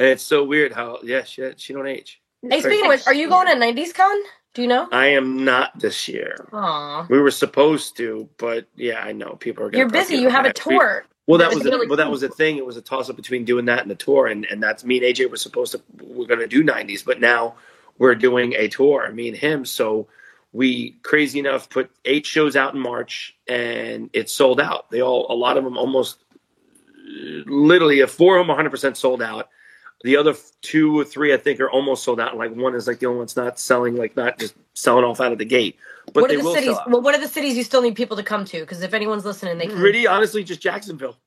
And it's so weird how, she don't age. Hey, speaking of which, are you going to 90s Con? Do you know? I am not this year. Aww. We were supposed to, but I know people are going to. You're busy. You have a tour. That was the thing. It was a toss up between doing that and the tour, and that's me and AJ we're going to do 90s, but now we're doing a tour, me and him. So we, crazy enough, put 8 shows out in March, and it's sold out. A lot of them almost, literally, 4 of them 100% sold out. The other 2 or 3, I think, are almost sold out. And like one is like the only one that's not selling, like not just selling off out of the gate. But what are the cities? Well, what are the cities you still need people to come to? Because if anyone's listening, they can. Really, honestly, just Jacksonville.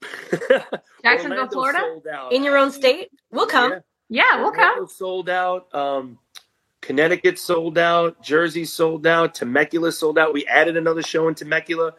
Jacksonville, Florida. In your own state, we'll come. Yeah, we'll come. Sold out. Connecticut sold out. Jersey sold out. Temecula sold out. We added another show in Temecula.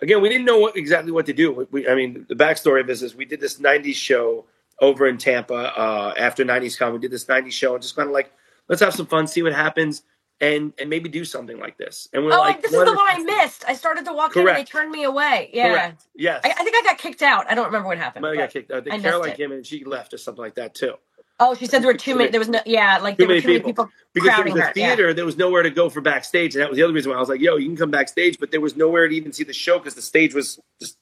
Again, we didn't know exactly what to do. The backstory of this is we did this 90s show over in Tampa after 90s Con. We did this 90s show and just kind of like, let's have some fun, see what happens. and maybe do something like this. And we're this is the one I missed. I started to walk in and they turned me away. Yeah. Correct. Yes. I think I got kicked out. I don't remember what happened. I got kicked out. I think Caroline came in and she left or something like that too. Oh, she said there were too many. There was there were too many people because there was a theater. There was nowhere to go for backstage, and that was the other reason why I was like, "Yo, you can come backstage," but there was nowhere to even see the show because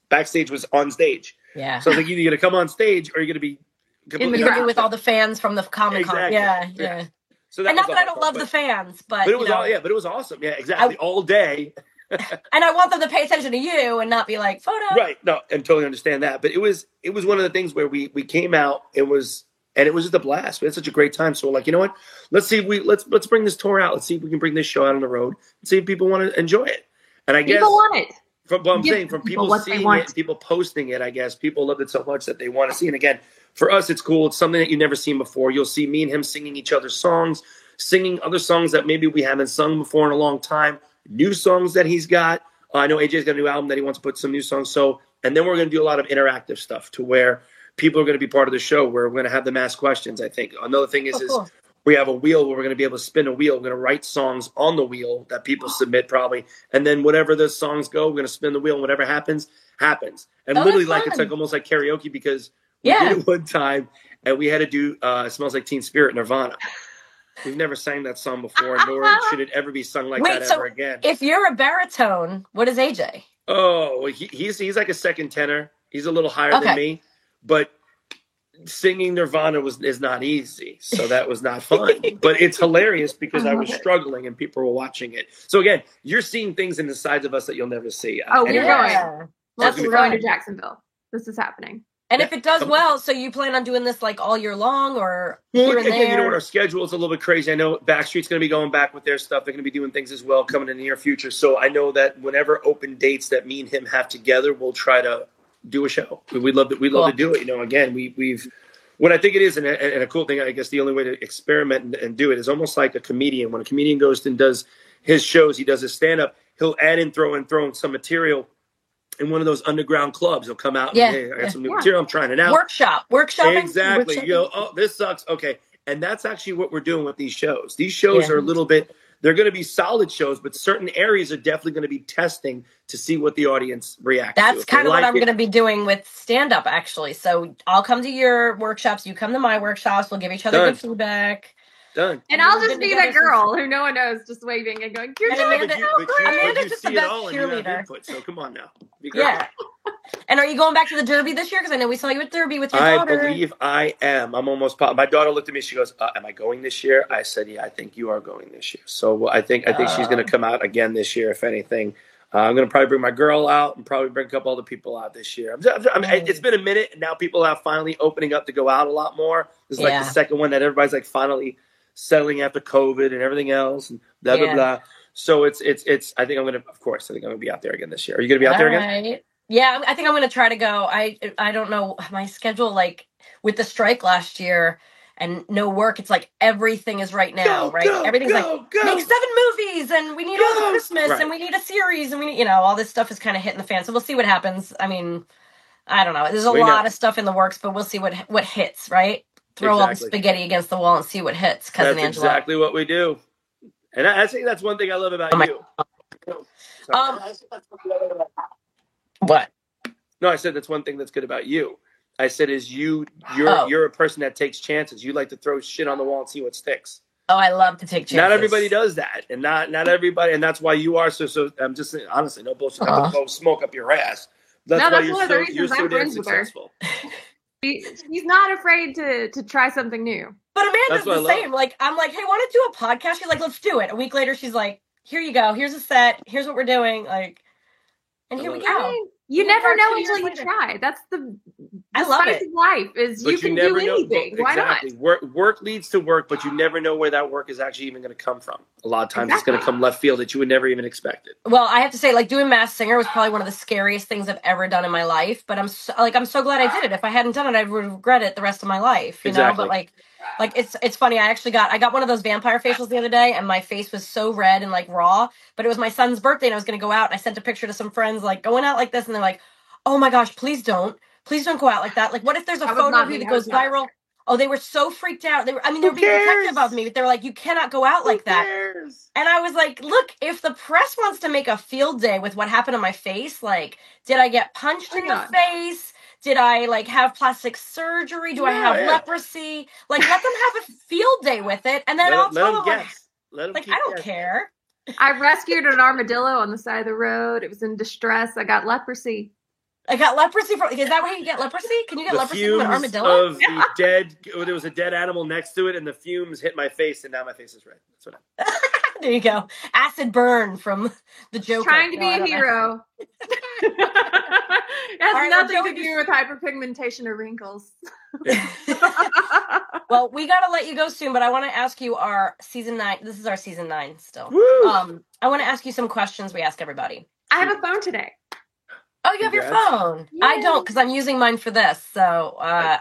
backstage was on stage. Yeah. So I was like, either you're gonna come on stage or you're gonna be in the crowd with all the fans from the Comic-Con. Exactly. Yeah. So and not that I don't love the fans, but it was but it was awesome. Yeah, exactly. All day. And I want them to pay attention to you and not be like photo. Right. No, and totally understand that. But it was one of the things where we came out. It was just a blast. We had such a great time. So we're like, you know what? Let's see. Let's bring this tour out. Let's see if we can bring this show out on the road and see if people want to enjoy it. And I guess people want it. From what I'm saying, from people seeing it, people posting it, I guess people loved it so much that they want to see it. And again, for us, it's cool. It's something that you've never seen before. You'll see me and him singing each other's songs, singing other songs that maybe we haven't sung before in a long time, new songs that he's got. I know AJ's got a new album that he wants to put some new songs. So, and then we're going to do a lot of interactive stuff to where people are going to be part of the show, where we're going to have them ask questions, I think. Another thing is we have a wheel where we're going to be able to spin a wheel. We're going to write songs on the wheel that people submit probably. And then whatever the songs go, we're going to spin the wheel and whatever happens, happens. And literally it's like almost like karaoke because we did it one time and we had to do It Smells Like Teen Spirit, Nirvana. We've never sang that song before, nor should it ever be sung like that ever again. If you're a baritone, what is AJ? Oh, he's like a second tenor. He's a little higher than me. But singing Nirvana is not easy, so that was not fun. But it's hilarious because I was struggling and people were watching it. So again, you're seeing things in the sides of us that you'll never see. We're going. We're going to Jacksonville. This is happening. And if it does well, so you plan on doing this like all year long or here and there? You know what? Our schedule is a little bit crazy. I know Backstreet's going to be going back with their stuff. They're going to be doing things as well coming in the near future. So I know that whenever open dates that me and him have together, we'll try to do a show. We'd love to do it. You know, again, we've what I think it is, and a cool thing, I guess the only way to experiment and do it is almost like a comedian. When a comedian goes and does his shows, he does his stand-up, he'll throw in some material in one of those underground clubs. He'll come out and, hey, I got some new material, I'm trying it out. Workshopping. Exactly. You go, oh, this sucks. Okay. And that's actually what we're doing with these shows. These shows are a little bit, they're going to be solid shows, but certain areas are definitely going to be testing to see what the audience reacts to. That's kind of what I'm going to be doing with stand-up, actually. So I'll come to your workshops. You come to my workshops. We'll give each other good feedback. Done. And I'll just be that girl who no one knows, just waving and going, "You're doing it." Amanda's just the best cheerleader. So come on now. Yeah. And are you going back to the Derby this year? Because I know we saw you at Derby with your daughter. I believe I am. I'm almost positive. My daughter looked at me. She goes, "Am I going this year?" I said, "Yeah, I think you are going this year." So I think she's going to come out again this year. If anything, I'm going to probably bring my girl out and probably bring a couple other people out this year. It's been a minute, and now people are finally opening up to go out a lot more. This is like the second one that everybody's like finally settling after COVID and everything else and blah, blah, blah. So it's, I think I'm going to be out there again this year. Are you going to be out there again? Right. Yeah, I think I'm going to try to go. I don't know my schedule, like with the strike last year and no work. It's like everything is right now, right? Everything's make 7 movies and we need all the Christmas and we need a series and we need, all this stuff is kind of hitting the fan. So we'll see what happens. I mean, I don't know. There's a lot of stuff in the works, but we'll see what hits, right? Throw all the spaghetti against the wall and see what hits, Cousin Angela. That's exactly what we do. And I think that's one thing I love about you. What? No, I said that's one thing that's good about you. I said you're a person that takes chances. You like to throw shit on the wall and see what sticks. Oh, I love to take chances. Not everybody does that. And not everybody, and that's why you are so I'm just saying, honestly, no bullshit. I'm gonna blow smoke up your ass. That's why you're so damn successful. She's not afraid to try something new. But Amanda's the same. Like, I'm like, hey, want to do a podcast? She's like, let's do it. A week later, she's like, here you go. Here's a set. Here's what we're doing. Like, and here we go. I mean, you never know until you try. That's the spice of life is you can do anything. Why not? Work leads to work, but you never know where that work is actually even going to come from. A lot of times it's going to come left field that you would never even expect it. Well, I have to say, like, doing Masked Singer was probably one of the scariest things I've ever done in my life. But I'm so glad I did it. If I hadn't done it, I would regret it the rest of my life. You know, but like it's funny. I got one of those vampire facials the other day, and my face was so red and like raw. But it was my son's birthday, and I was going to go out. And I sent a picture to some friends, like going out like this, and they're like, "Oh my gosh, please don't go out like that. Like, what if there's a photo of you that goes viral? Oh, they were so freaked out. They were being protective of me, but they were like, you cannot go out like that. And I was like, look, if the press wants to make a field day with what happened to my face, like, did I get punched in the face? Did I like have plastic surgery? Do I have leprosy? Like, let them have a field day with it. And then I'll tell them, like, I don't care. I rescued an armadillo on the side of the road. It was in distress. I got leprosy. Is that why you get leprosy? Can you get leprosy from an armadillo? Of the dead, there was a dead animal next to it, and the fumes hit my face, and now my face is red. That's what happened. There you go. Acid burn from the Joker. Trying to be a hero. It has nothing to do with hyperpigmentation or wrinkles. Well, we got to let you go soon, but I want to ask you our season 9. This is our season 9 still. Woo! I want to ask you some questions we ask everybody. I have a phone today. Oh, you have your phone. Yay. I don't, because I'm using mine for this. So I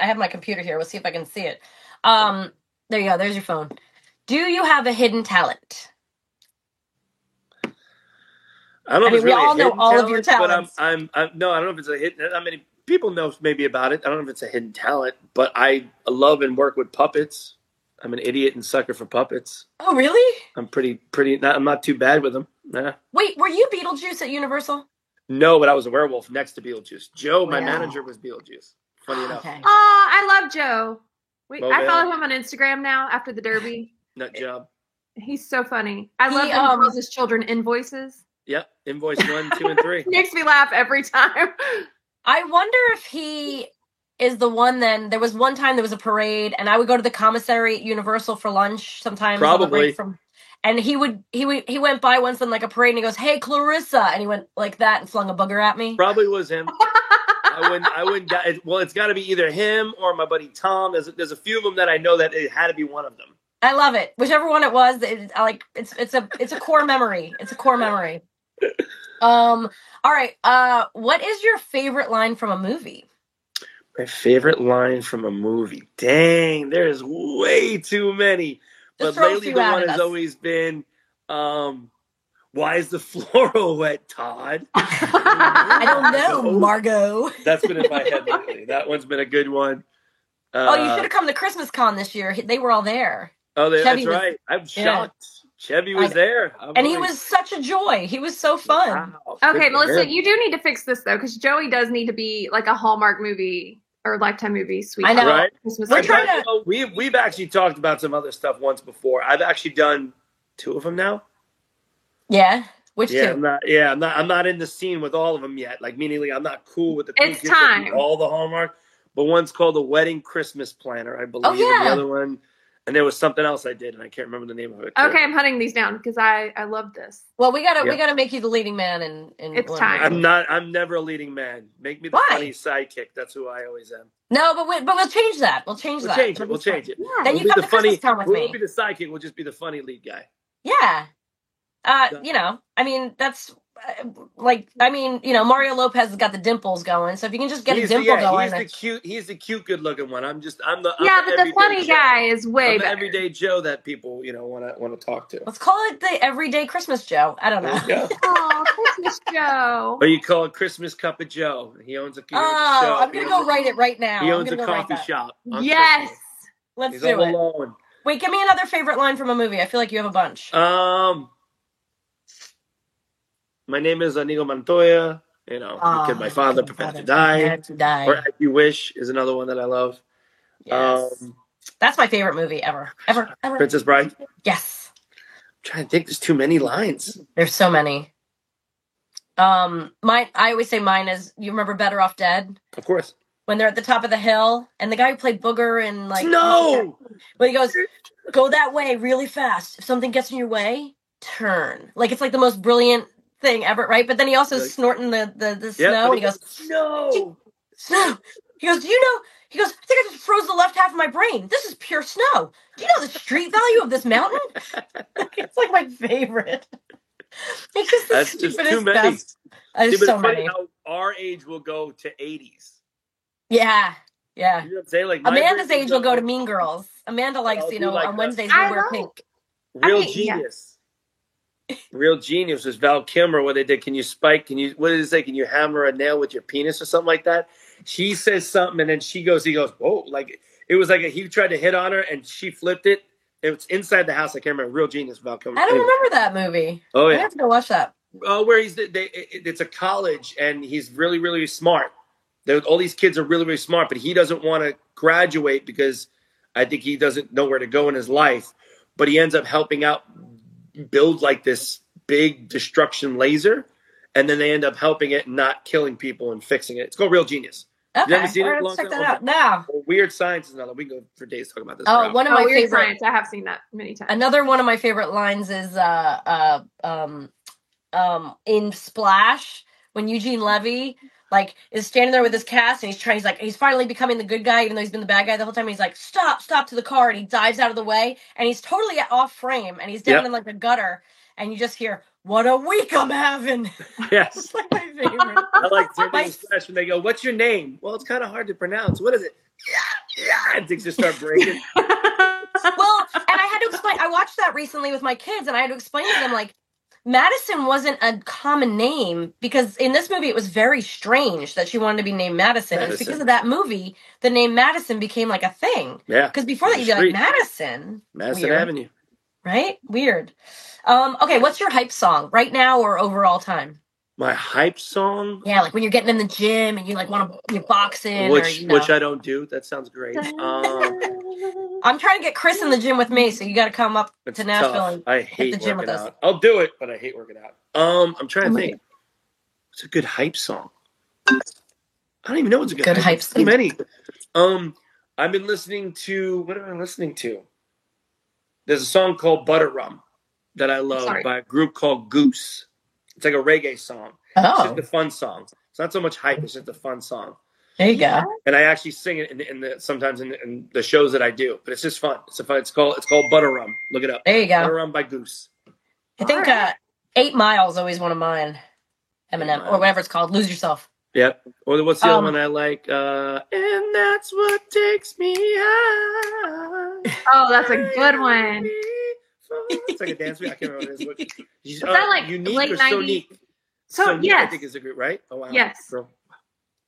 have my computer here. We'll see if I can see it. There you go. There's your phone. Do you have a hidden talent? I don't know. We all know all of your talents. But I don't know if it's a hidden. I mean, people know maybe about it. I don't know if it's a hidden talent, but I love and work with puppets. I'm an idiot and sucker for puppets. Oh, really? I'm pretty. I'm not too bad with them. Nah. Wait, were you Beetlejuice at Universal? No, but I was a werewolf next to Beetlejuice. Joe, my manager, was Beetlejuice. Funny enough. Okay. Oh, I love Joe. I follow him on Instagram now after the Derby. Nut job. He's so funny. I love that he calls his children invoices. Yep, invoice 1, 2, and 3. Makes me laugh every time. I wonder if he is the one. Then there was one time there was a parade, and I would go to the commissary at Universal for lunch sometimes. Probably. And he went by once on like a parade and he goes, "Hey, Clarissa," and he went like that and flung a booger at me. Probably was him. I wouldn't. Well, it's got to be either him or my buddy Tom. There's a few of them that I know that it had to be one of them. I love it. Whichever one it was, it's a core memory. It's a core memory. All right. What is your favorite line from a movie? My favorite line from a movie. Dang, there's way too many. But lately the one has always been, why is the floor wet, Todd? I don't know, Margot. That's been in my head lately. That one's been a good one. You should have come to Christmas Con this year. They were all there. Oh, that's right. I'm shocked. Chevy was there. He was such a joy. He was so fun. Wow. Okay, Melissa, you do need to fix this, though, because Joey does need to be like a Hallmark movie or Lifetime movie. Sweet. I know. Right? We're trying to... We've actually talked about some other stuff once before. I've actually done 2 of them now. Yeah. Which 2? I'm not in the scene with all of them yet. Like, meaning I'm not cool with the It's time. All the Hallmark. But one's called The Wedding Christmas Planner, I believe. Oh, yeah. And the other one... And there was something else I did, and I can't remember the name of it. Okay, I'm hunting these down because I love this. Well, we gotta make you the leading man, and it's time. I'm never a leading man. Make me the funny sidekick. That's who I always am. No, but we'll change that. We'll change that. We'll change it. Yeah. Then you come to Christmas Con with me. We'll be the sidekick. We'll just be the funny lead guy. Yeah. That's. Mario Lopez has got the dimples going, so if you can just get a dimple going. He's the cute, good-looking one. I'm the but the funny guy is way better. Everyday Joe that people, want to talk to. Let's call it the Everyday Christmas Joe. I don't know. Oh, Christmas Joe. Or you call it Christmas Cup of Joe. He owns a show. I'm going to go write it right now. He owns a coffee shop. Yes. Let's do it. Alone. Wait, give me another favorite line from a movie. I feel like you have a bunch. My name is Inigo Montoya. Because my father prepared to die. Or As You Wish is another one that I love. Yes. That's my favorite movie ever. Princess Bride? Yes. I'm trying to think. There's too many lines. There's so many. I always say mine is, you remember Better Off Dead? Of course. When they're at the top of the hill, and the guy who played Booger and No! When he goes, go that way really fast. If something gets in your way, turn. It's like the most brilliant thing ever, right? But then he also snorting the snow, and he goes, snow. He goes, do you know? He goes, I think I just froze the left half of my brain. This is pure snow. Do you know the street value of this mountain? It's like my favorite. It's just the stupidest too many. Best. There's so many. How our age will go to 80s. Yeah. You know what I'm saying? Amanda's age will go to Mean Girls. Amanda likes, on Wednesdays we wear pink. Real genius. Real genius was Val Kilmer. What they did? What did it say? Can you hammer a nail with your penis or something like that? She says something, and then he goes, whoa! It It was like he tried to hit on her and she flipped it. It was inside the house. I can't remember. Real genius about coming. I don't remember that movie. Oh yeah, I have to go watch that. Where it's a college and he's really, really smart. All these kids are really, really smart, but he doesn't want to graduate because I think he doesn't know where to go in his life. But he ends up helping out build like this big destruction laser, and then they end up helping it and not killing people and fixing it. It's called Real Genius. Okay, you haven't seen it? Check that out now. Weird Science is another. We can go for days talking about this. Oh, one of my Weird favorite. Science. I have seen that many times. Another one of my favorite lines is in Splash when Eugene Levy like is standing there with his cast and he's finally becoming the good guy even though he's been the bad guy the whole time. And he's like, stop to the car, and he dives out of the way and he's totally off frame and he's down in like a gutter and you just hear, "What a week I'm having." Yes. It's like my favorite. I like Splash when they go, "What's your name?" "Well, it's kind of hard to pronounce. What is it?" Yeah, and things just start breaking. Well, and I had to explain. I watched that recently with my kids, and I had to explain to them like Madison wasn't a common name because in this movie it was very strange that she wanted to be named Madison. And it's because of that movie the name Madison became like a thing. Yeah. Because before that you'd be like Madison Weird. Avenue. Right? Weird. Okay, what's your hype song right now or overall time? My hype song? Yeah, like when you're getting in the gym and you like want to you're boxing which I don't do. That sounds great. I'm trying to get Chris in the gym with me, so you got to come up to Nashville tough. and I hit the gym with us. I'll do it, but I hate working out. I'm trying to think. What's a good hype song? I don't even know what's a good hype song. Too many. I've been listening to. What am I listening to? There's a song called Butter Rum that I love by a group called Goose. It's like a reggae song. Oh. It's just a fun song. It's not so much hype. It's just a fun song. There you go. And I actually sing it sometimes in the shows that I do. But it's just fun. It's called Butter Rum. Look it up. There you go. Butter Rum by Goose. I think 8 Mile is always one of mine. Eminem or whatever it's called. Lose Yourself. Yep. Or what's the other one I like? And that's what takes me high. Oh, that's a good one. It's like a dance. I can't remember what it is. Is that like Unique late or 90s? So yes. I think is a group, right? Oh wow. Yes. Girl.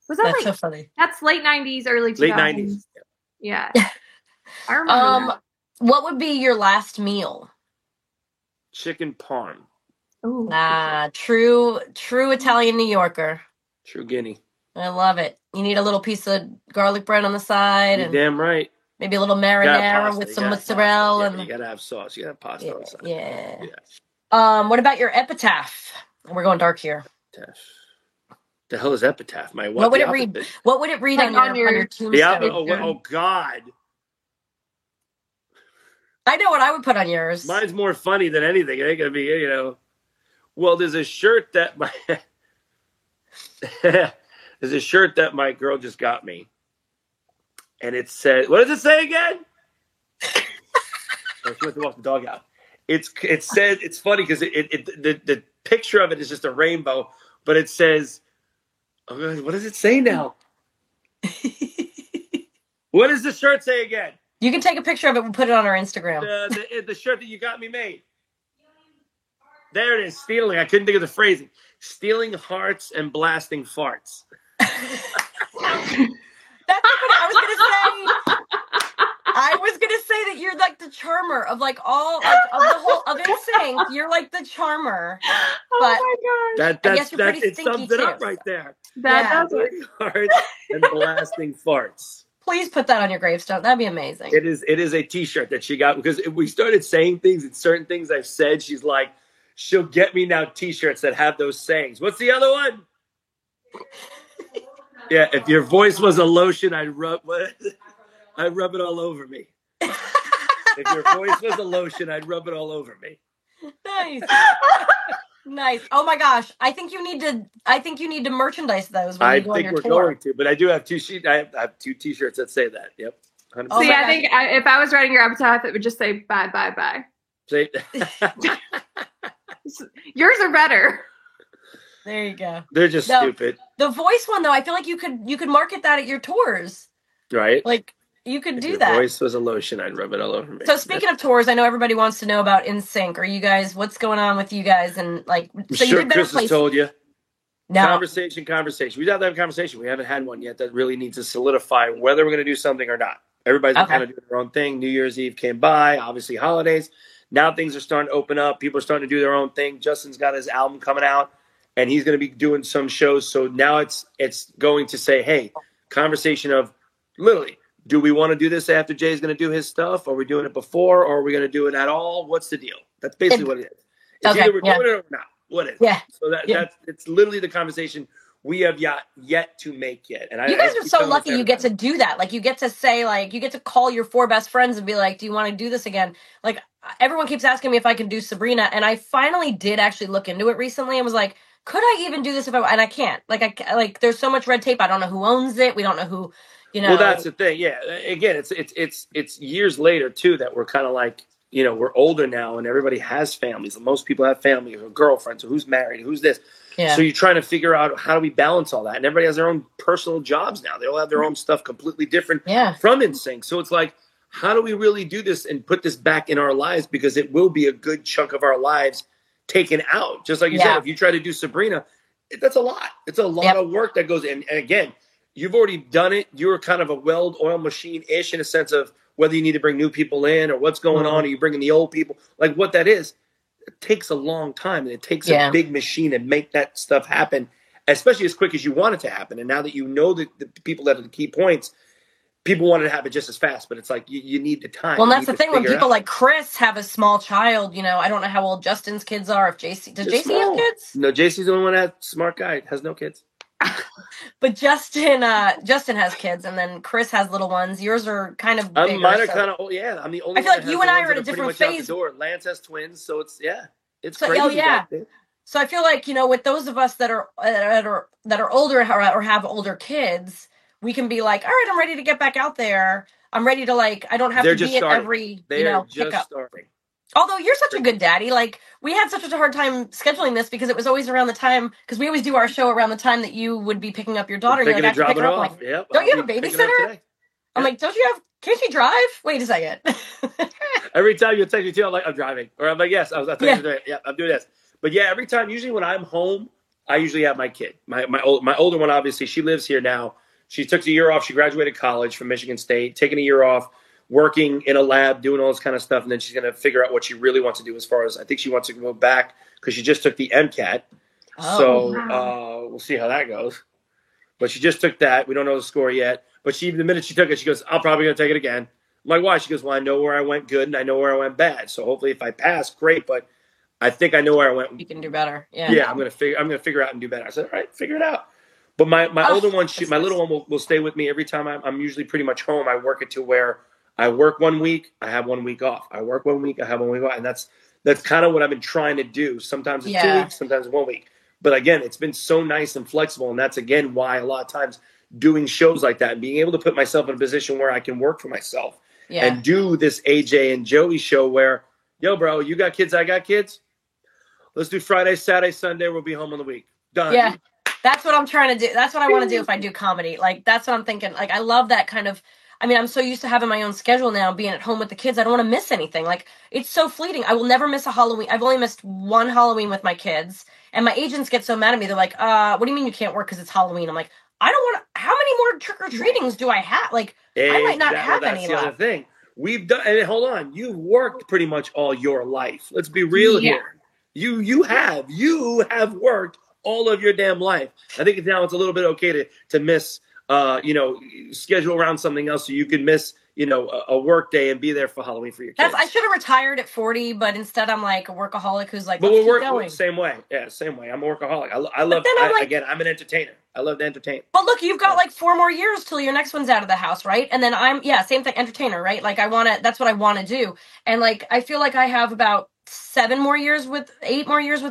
Was that That's like so funny? That's late 90s, early 2000s. Late 90s. Yeah. I remember that. What would be your last meal? Chicken parm. Ooh. True Italian New Yorker. True Guinea. I love it. You need a little piece of garlic bread on the side. You're and damn right. Maybe a little marinara with some mozzarella. You gotta have sauce. You gotta have pasta on the side. Yeah. What about your epitaph? We're going dark here. The hell is epitaph? What would it read? What would it read on your tombstone? Oh God! I know what I would put on yours. Mine's more funny than anything. It ain't gonna be, Well, there's a shirt that my girl just got me, and it said, "What does it say again?" I went to walk the dog out. It said it's funny because the picture of it is just a rainbow, but it says, oh, what does it say now? What does the shirt say again? You can take a picture of it and put it on our Instagram. The shirt that you got me made. There it is. Stealing. I couldn't think of the phrasing. Stealing hearts and blasting farts. That's what I was gonna say. I was gonna say that you're like the charmer of like all of the whole of NSYNC. You're like the charmer. But oh my gosh, it sums it up right there. That does it. Hearts and blasting farts. Please put that on your gravestone. That'd be amazing. It is a T-shirt that she got because if we started saying things and certain things I've said, she's like, she'll get me now T-shirts that have those sayings. What's the other one? Yeah, if your voice was a lotion, I'd rub it all over me. If your voice was a lotion, I'd rub it all over me. Nice. Nice. Oh my gosh. I think you need to merchandise those when you go on your tour. I think we're going to, but I do have I have 2 T-shirts that say that. Yep. 100%. See, I think if I was writing your epitaph, it would just say bye, bye, bye. Say yours are better. There you go. They're just stupid. The voice one though, I feel like you could market that at your tours. Right. Like you could do your that. Voice was a lotion, I'd rub it all over me. So speaking of tours, I know everybody wants to know about NSYNC. Are you guys? What's going on with you guys? And like, so you did better. Chris has told you. No. Conversation. We have to have a conversation. We haven't had one yet that really needs to solidify whether we're going to do something or not. Everybody's been kind of doing their own thing. New Year's Eve came by, obviously holidays. Now things are starting to open up. People are starting to do their own thing. Justin's got his album coming out, and he's going to be doing some shows. So now it's going to say, hey, conversation of literally, do we want to do this after Jay's going to do his stuff? Are we doing it before, or are we going to do it at all? What's the deal? That's basically what it is. It's either we're doing it or not. What is it? Yeah. So that's it's literally the conversation we have yet to make yet. And you guys are so lucky you get to do that. Like, you get to say, like, you get to call your 4 best friends and be like, do you want to do this again? Like, everyone keeps asking me if I can do Sabrina, and I finally did actually look into it recently and was like, could I even do this if I, and I can't. Like, there's so much red tape. I don't know who owns it. We don't know who, you know. Well, that's the thing. Yeah. Again, it's years later too that we're kind of like, you know, we're older now and everybody has families. Most people have families or girlfriends or who's married, who's this. Yeah. So you're trying to figure out how do we balance all that? And everybody has their own personal jobs now. They all have their own stuff completely different from NSYNC. So it's like, how do we really do this and put this back in our lives? Because it will be a good chunk of our lives taken out. Just like you said, if you try to do Sabrina, that's a lot. It's a lot of work that goes in. And again, you've already done it. You're kind of a well-oiled machine-ish in a sense of whether you need to bring new people in or what's going on. Are you bringing the old people? Like what that is. It takes a long time, and it takes a big machine to make that stuff happen, especially as quick as you want it to happen. And now that you know the people that are the key points, people want it to happen just as fast, but it's like you need the time. Well, that's the thing. When people like Chris have a small child, you know, I don't know how old Justin's kids are. If does JC have kids? No, JC's the only one that's smart guy, has no kids. But Justin has kids, and then Chris has little ones. Yours are kind of bigger. Mine are kind of old. Yeah, I'm the only. I feel like you and I are at a different phase. Lance has twins, so it's it's so, crazy. Oh yeah. So I feel like, you know, with those of us that are older or have older kids, we can be like, all right, I'm ready to get back out there. I'm ready to, like, I don't have to be at every pickup. Starting. Although you're such a good daddy, like, we had such a hard time scheduling this because it was always around the time, because we always do our show around the time that you would be picking up your daughter. You're like, I can pick her up. Like, don't you have a babysitter? I'm like, can't she drive? Wait a second. Every time you text me too, I'm like, I'm driving. Or I'm like, yes, I'm doing this. But yeah, every time, usually when I'm home, I usually have my kid. My older one, obviously, she lives here now. She took a year off. She graduated college from Michigan State, taking a year off, working in a lab, doing all this kind of stuff. And then she's going to figure out what she really wants to do as far as, I think she wants to go back because she just took the MCAT. We'll see how that goes. But she just took that. We don't know the score yet. But the minute she took it, she goes, I'm probably going to take it again. I'm like, why? She goes, well, I know where I went good and I know where I went bad. So hopefully if I pass, great. But I think I know where I went. You can do better. Yeah. Yeah, I'm gonna figure out and do better. I said, all right, figure it out. But my older one, my little one will stay with me every time. I'm usually pretty much home. I work it to where I work 1 week, I have 1 week off. I work 1 week, I have 1 week off, and that's kind of what I've been trying to do. Sometimes it's 2 weeks, sometimes 1 week. But again, it's been so nice and flexible, and that's again why a lot of times doing shows like that and being able to put myself in a position where I can work for myself and do this AJ and Joey show where, yo, bro, you got kids, I got kids. Let's do Friday, Saturday, Sunday. We'll be home on the week. Done. Yeah, that's what I'm trying to do. That's what I want to do if I do comedy. Like, that's what I'm thinking. Like, I love that kind of, I mean, I'm so used to having my own schedule now, being at home with the kids. I don't want to miss anything. Like, it's so fleeting. I will never miss a Halloween. I've only missed one Halloween with my kids. And my agents get so mad at me. They're like, what do you mean you can't work because it's Halloween? I'm like, I don't want to, how many more trick-or-treatings do I have? Like, I might not have any left. That's the other thing. We've done, and hold on, you've worked pretty much all your life. Let's be real here. You have worked all of your damn life. I think now it's a little bit okay to miss, schedule around something else so you can miss, a work day and be there for Halloween for your kids. I should have retired at 40, but instead I'm like a workaholic who's like, but we're going. Same way. Yeah, same way. I'm a workaholic. I'm an entertainer. I love to entertain. But look, you've got like 4 more years till your next one's out of the house, right? And then same thing, entertainer, right? Like that's what I want to do. And like, I feel like I have about 8 more years with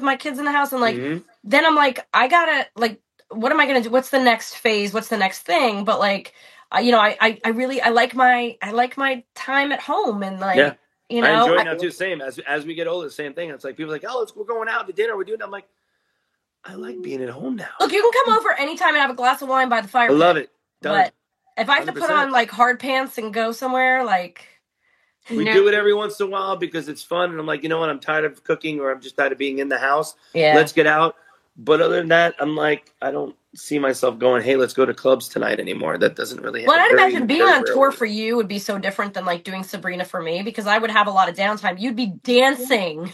my kids in the house. And like, then I'm like, I gotta, like, what am I going to do? What's the next phase? What's the next thing? But like, I really like my time at home and like, I enjoy it now too. Same as we get older, same thing. It's like, people are like, oh, we're going out to dinner. We're doing it. I'm like, I like being at home now. Look, you can come over anytime and have a glass of wine by the fire. I love it. Done. But if I have 100%. To put on like hard pants and go somewhere, like, we do it every once in a while because it's fun. And I'm like, you know what? I'm tired of cooking or I'm just tired of being in the house. Yeah. Let's get out. But other than that, I'm like, I don't see myself going, hey, let's go to clubs tonight anymore. That doesn't really happen. Well, I'd imagine being on tour for you would be so different than like doing Sabrina for me, because I would have a lot of downtime. You'd be dancing.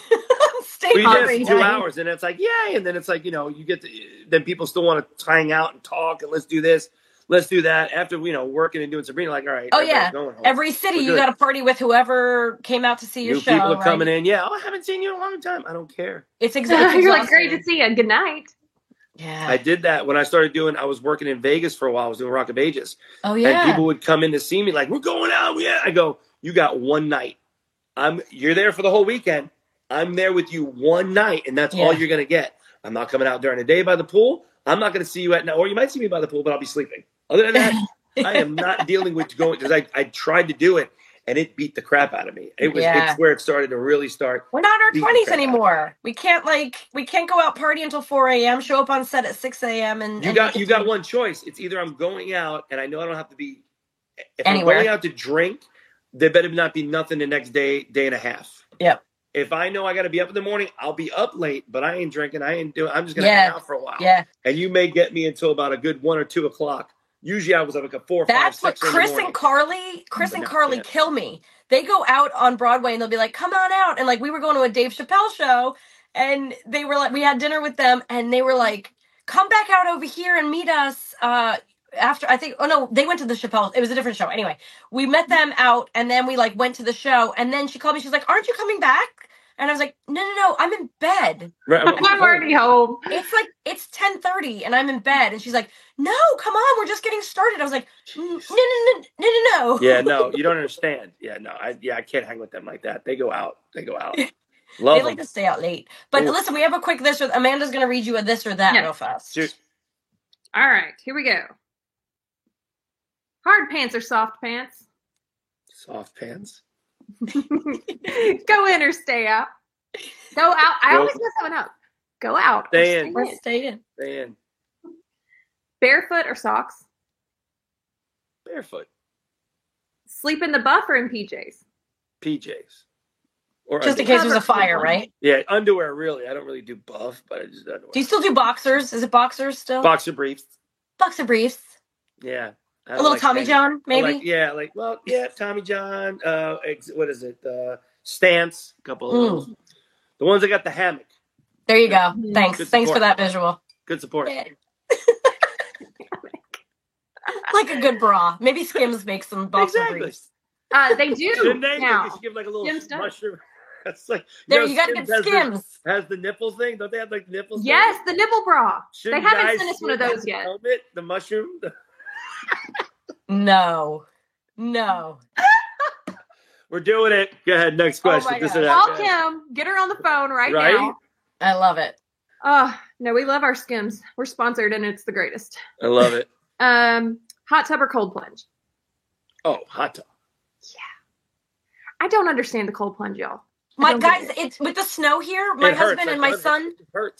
We dance 2 hours, and it's like, yay. And then it's like, you get then people still want to hang out and talk, and let's do this, let's do that. After, working and doing Sabrina, like, all right. Oh, yeah. Going home. Every city, you got to party with whoever came out to see your show. People are coming in. Yeah. Oh, I haven't seen you in a long time. I don't care. It's exactly. You're like, great to see you. Good night. Yeah. I did that when I I was working in Vegas for a while. I was doing Rock of Ages. Oh, yeah. And people would come in to see me like, we're going out. Yeah. I go, you got one night. You're there for the whole weekend. I'm there with you one night, and that's all you're going to get. I'm not coming out during the day by the pool. I'm not going to see you at night. Or you might see me by the pool, but I'll be sleeping. Other than that, I am not dealing with going, because I tried to do it, and it beat the crap out of me. It's where it started to really start. We're not in our 20s anymore. We can't go out party until 4 a.m., show up on set at 6 a.m. and you got one choice. It's either I'm going out, and I know I don't have to be anywhere. I'm going out to drink, there better not be nothing the next day and a half. Yep. If I know I got to be up in the morning, I'll be up late, but I ain't drinking. I'm just going to hang out for a while. Yeah. And you may get me until about a good 1 or 2 o'clock. Usually I was up like a 4 or 5, 6 That's what Chris and Carly kill me. They go out on Broadway and they'll be like, come on out. And like, we were going to a Dave Chappelle show, and they were like, we had dinner with them, and they were like, come back out over here and meet us, after, I think, they went to the Chappelle. It was a different show. Anyway, we met them out, and then we like went to the show, and then she called me. She's like, aren't you coming back? And I was like, no, I'm in bed. Right, I'm already home. It's 10:30 and I'm in bed. And she's like, no, come on, we're just getting started. I was like, no. Yeah, no, you don't understand. Yeah, no, I can't hang with them like that. They go out. Love they them. like to stay out late. But listen, we have a quick this or Amanda's going to read you a this or that real fast. Shoot. All right, here we go. Hard pants or soft pants? Soft pants. Go in or stay out? Go out. I always mess that one up. Go out. Stay in. Stay in. Stay in. Barefoot or socks? Barefoot. Sleep in the buff or in PJs? PJs. Or just in case there's a fire, right? Yeah, underwear, really. I don't really do buff, but I just do underwear. Do you still do boxers? Is it boxers still? Boxer briefs. Boxer briefs. Yeah. A little Tommy John, maybe? Tommy John. What is it? Stance. A couple of those. The ones that got the hammock. There you go. Thanks for that visual. Good support. Yeah. Like a good bra. Maybe Skims makes some boxer briefs. They do. Shouldn't they? Now. They should give like a little mushroom. That's like you gotta get Skims. Has the nipple thing? Don't they have like the nipples? Yes, the nipple bra. Shouldn't they haven't sent us one of those yet. Helmet, the mushroom. No. We're doing it. Go ahead. Next question. Call Kim. Get her on the phone right now. I love it. No, we love our Skims. We're sponsored, and it's the greatest. I love it. Hot tub or cold plunge? Oh, hot tub. Yeah. I don't understand the cold plunge, y'all. My guys, it's with the snow here. My husband and my son,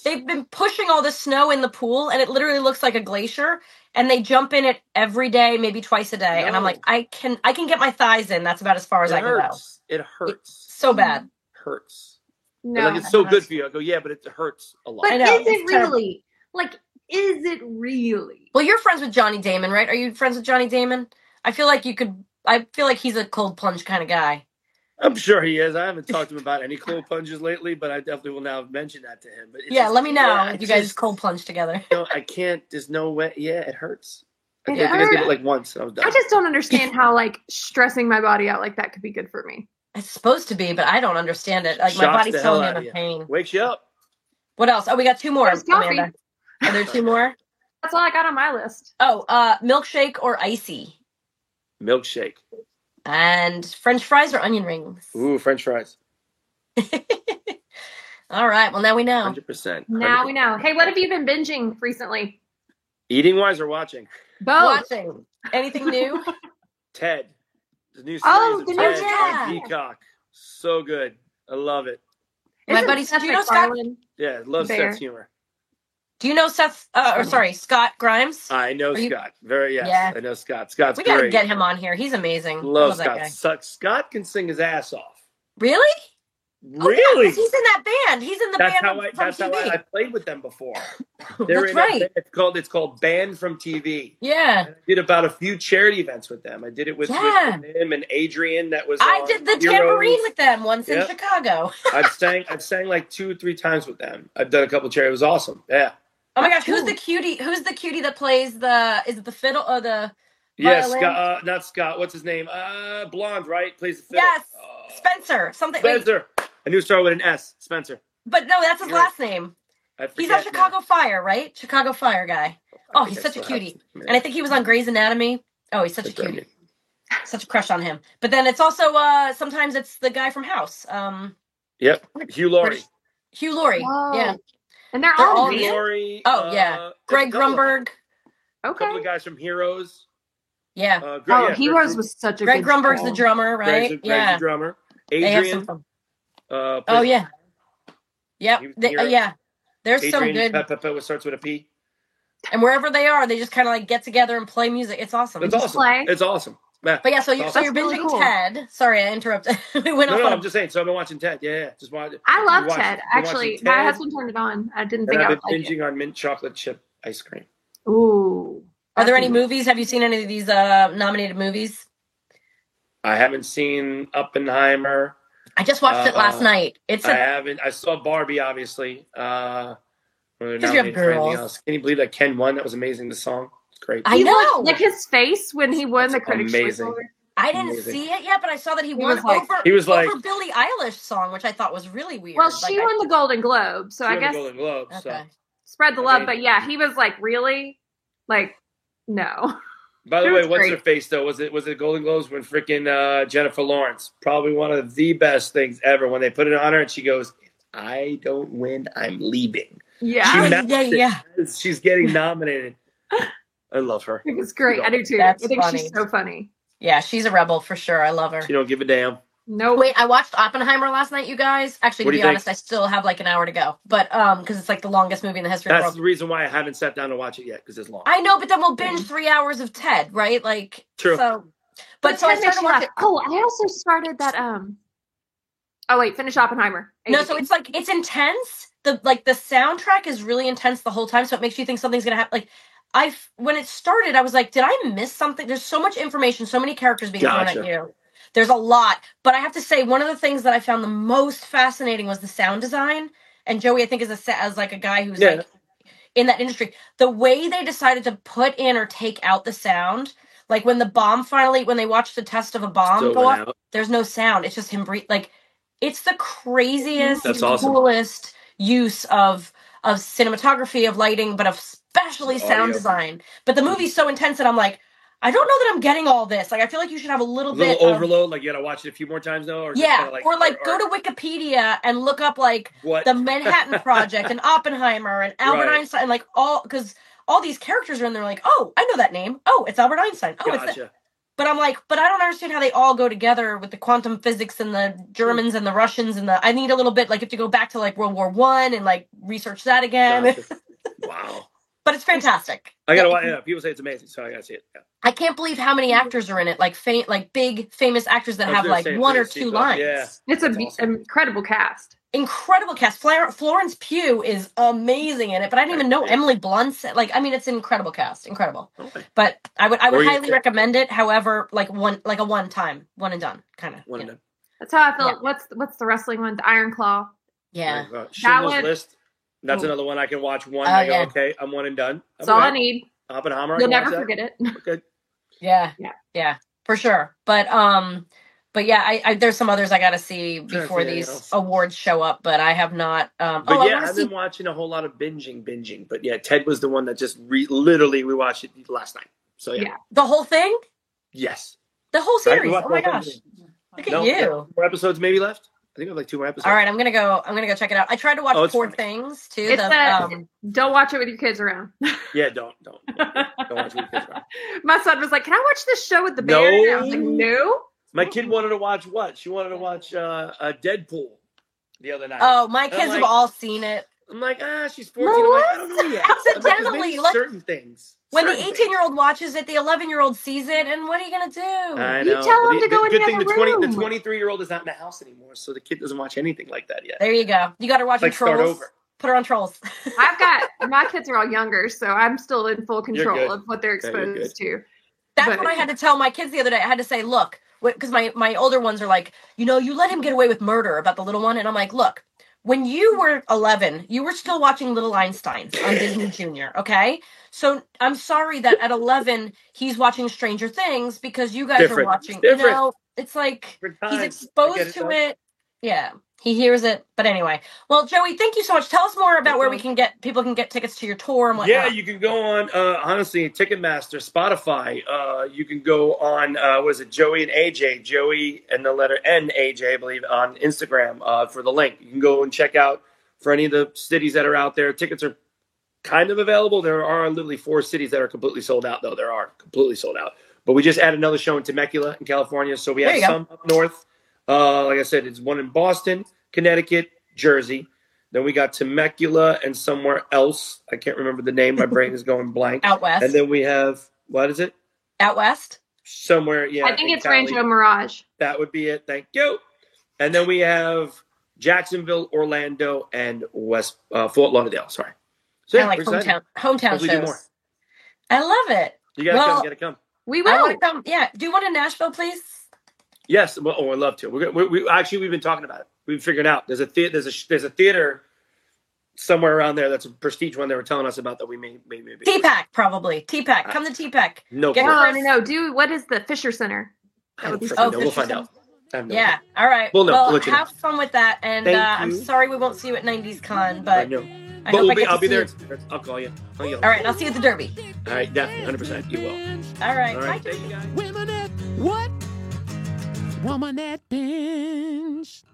they've been pushing all the snow in the pool, and it literally looks like a glacier. And they jump in it every day, maybe twice a day. No. And I'm like, I can get my thighs in. That's about as far as I can go. It hurts. It's so bad. Hurts. No, like it's so good for you. I go, yeah, but it hurts a lot. But is it really? Like, is it really? Well, you're friends with Johnny Damon, right? Are you friends with Johnny Damon? I feel like he's a cold plunge kind of guy. I'm sure he is. I haven't talked to him about any cold plunges lately, but I definitely will now mention that to him. But let me know if you guys cold plunge together. No, I can't. There's no way. Yeah, it hurts. I think I did it like once, and I was done. I just don't understand how stressing my body out like that could be good for me. It's supposed to be, but I don't understand it. Like, my body's telling me I'm in pain. Wakes you up. What else? Oh, we got 2 more, Amanda. Are there 2 more? That's all I got on my list. Oh, milkshake or icy? Milkshake. And French fries or onion rings? Ooh, French fries. All right. Well, now we know. 100%. Now we know. Hey, what have you been binging recently? Eating-wise or watching? Both. Watching. Anything new? Ted. The new series of Ted on Peacock. Peacock. So good. I love it. My buddy, do you know Scott? Yeah, love Seth's humor. Do you know Scott Grimes? I know Scott. Yeah. I know Scott. Scott's great. We gotta get him on here. He's amazing. Love Scott. Scott can sing his ass off. Really? Really? Oh, yeah, he's in that band. He's in the band That's TV. how I played with them before. That's right. It's called Band from TV. Yeah. And I did about a few charity events with them. I did it with him and Adrian. I did the tambourine with them once in Chicago. I've sang like 2 or 3 times with them. I've done a couple of charity. It was awesome. Yeah. Oh my gosh, who's the cutie that plays is it the fiddle or the violin? Scott, not Scott. What's his name? Blonde, right? Plays the fiddle. Yes. Spencer. Spencer. I knew it started with an S. Spencer. But no, that's his last name. He's on Chicago Fire, right? Chicago Fire guy. Oh, he's such a cutie. And I think he was on Grey's Anatomy. Oh, he's such a cutie. Such a crush on him. But then it's also sometimes it's the guy from House. Yep. Hugh Laurie. Whoa. Yeah. And they're all Hugh Laurie. Oh yeah. Greg Grunberg. A couple of guys from Heroes. Yeah. Heroes was such a Greg Grunberg's the drummer, right? Greg's the drummer. Adrian. Oh yeah. Yep. Yeah. There's Adrian, some good. Peppa starts with a P. And wherever they are, they just kind of like get together and play music. It's awesome. It's awesome. Yeah. But yeah, so you're binging Ted. Sorry, I interrupted. No, I'm just saying. So I've been watching Ted. Yeah. Just watch it. I love Ted. Actually, my husband turned it on. I didn't think I would like it. I've been binging on mint chocolate chip ice cream. Ooh. Are there any movies? Have you seen any of these nominated movies? I haven't seen Oppenheimer. I just watched it last night. I haven't. I saw Barbie, obviously. Because you have girls. Can you believe that Ken won? That was amazing. The song, it's great. I know. Like his face when he won the Critics' Choice Award. I didn't see it yet, but I saw that he won over Billie Eilish song, which I thought was really weird. Well, she won the Golden Globe, so I guess Golden Globe. Okay. So spread the love. But yeah, he was like, really, like, no. By the way, what's her face though? Was it Golden Globes when freaking Jennifer Lawrence? Probably one of the best things ever when they put it on her and she goes, "I don't win, I'm leaving." Yeah, She's getting nominated. I love her. It was great. I do too. That's I think funny. she's so funny. Yeah, she's a rebel for sure. I love her. She don't give a damn. No. Wait, I watched Oppenheimer last night, you guys. Actually, to be honest, I still have like an hour to go. But because it's like the longest movie in the history of the world. That's the reason why I haven't sat down to watch it yet, because it's long. I know, but then we'll binge 3 hours of Ted, right? Like, true. So, but so I started watching. Oh, I also started that. Oh wait, finish Oppenheimer. No, so it's like it's intense. The soundtrack is really intense the whole time, so it makes you think something's gonna happen. Like, when it started, I was like, did I miss something? There's so much information, so many characters being thrown at you. There's a lot. But I have to say, one of the things that I found the most fascinating was the sound design. And Joey, I think, as like a guy who's like in that industry, the way they decided to put in or take out the sound. Like when the bomb when they watched the test of a bomb go off, there's no sound. It's just him breathe. Like, it's the craziest, coolest use of cinematography, of lighting, but especially sound design. But the movie's so intense that I'm like, I don't know that I'm getting all this. Like, I feel like you should have a little bit overload. Like, you gotta watch it a few more times though. Or go to Wikipedia and look up like the Manhattan Project and Oppenheimer and Albert Einstein, and like because all these characters are in there. Like, oh, I know that name. Oh, it's Albert Einstein. Oh, it's that. But I'm like, but I don't understand how they all go together with the quantum physics and the Germans and the Russians and I need a little bit, like, you have to go back to like World War I and like research that again. Gotcha. Wow. But it's fantastic. I gotta watch it. People say it's amazing, so I gotta see it. Yeah. I can't believe how many actors are in it, like big famous actors that have like one or two lines. Yeah. It's an incredible cast. Incredible cast. Florence Pugh is amazing in it, but I didn't even know Emily Blunt's. Like, I mean, it's an incredible cast, incredible. Okay. But I would highly recommend it. However, like a one and done kind of. One and done. That's how I feel. Yeah. What's the wrestling one? The Iron Claw. Yeah. Schindler's List. That's another one I can watch one. I go, okay, I'm one and done. That's all I need. Oppenheimer. You'll never forget it. Okay. Yeah, for sure. But yeah, I there's some others I got to see before these awards show up, but I have not. I've been watching a whole lot of binging. But yeah, Ted was the one that just literally we watched it last night. So yeah. The whole thing. Yes. The whole series. Oh my gosh! Look at you. 4 episodes maybe left. I think I have like 2 more episodes. All right, I'm gonna go check it out. I tried to watch Poor Things too. Don't watch it with your kids around. Yeah, don't watch it with your kids around. My son was like, "Can I watch this show with the bear?" And I was like, "No." My kid wanted to watch what? She wanted to watch Deadpool the other night. Oh, my kids have all seen it. I'm like, she's 14. I'm like, I don't know yet. Accidentally, certain things. when the 18-year-old watches it, the 11-year-old sees it, and what are you gonna do? I know. You tell him to go in the other room. The 23-year-old is not in the house anymore, so the kid doesn't watch anything like that yet. There you go. You got to watch Trolls. Start over. Put her on Trolls. My kids are all younger, so I'm still in full control of what they're exposed to. That's what I had to tell my kids the other day. I had to say, look, because my older ones are like, you let him get away with murder about the little one, and I'm like, look. When you were 11, you were still watching Little Einsteins on Disney Junior, okay? So I'm sorry that at 11, he's watching Stranger Things because you guys are watching. It's like he's exposed to it. Yeah, he hears it. But anyway, well, Joey, thank you so much. Tell us more about where people can get tickets to your tour and whatnot. Yeah, you can go on, honestly, Ticketmaster, Spotify. You can go on, Joey and AJ, Joey and the letter N, AJ, I believe, on Instagram for the link. You can go and check out for any of the cities that are out there. Tickets are kind of available. There are literally 4 cities that are completely sold out, though. There are completely sold out. But we just added another show in Temecula in California, so we have some up north. Like I said, it's one in Boston, Connecticut, Jersey. Then we got Temecula and somewhere else. I can't remember the name. My brain is going blank. Out west. And then we have, what is it? Out west? Somewhere, yeah. I think it's Rancho Mirage. That would be it. Thank you. And then we have Jacksonville, Orlando, and Fort Lauderdale. Sorry. So yeah, like hometown shows. Do more. I love it. You gotta come. We will. I want to come. Yeah. Do one in Nashville, please? Yes, well, I'd love to. We've been talking about it. We've figured out there's a theater somewhere around there that's a prestige one they were telling us about that we may be. TPAC, probably. TPAC. Come to TPAC. No. No. What is the Fisher Center? That would be we'll find out. All right. Well, have fun with that. And I'm sorry we won't see you at 90s Con, but I'll be there. I'll call you. All right. I'll see you at the Derby. All right. Definitely. 100%. You will. All right. Bye, thank you guys. Woman at what? Woman at binge.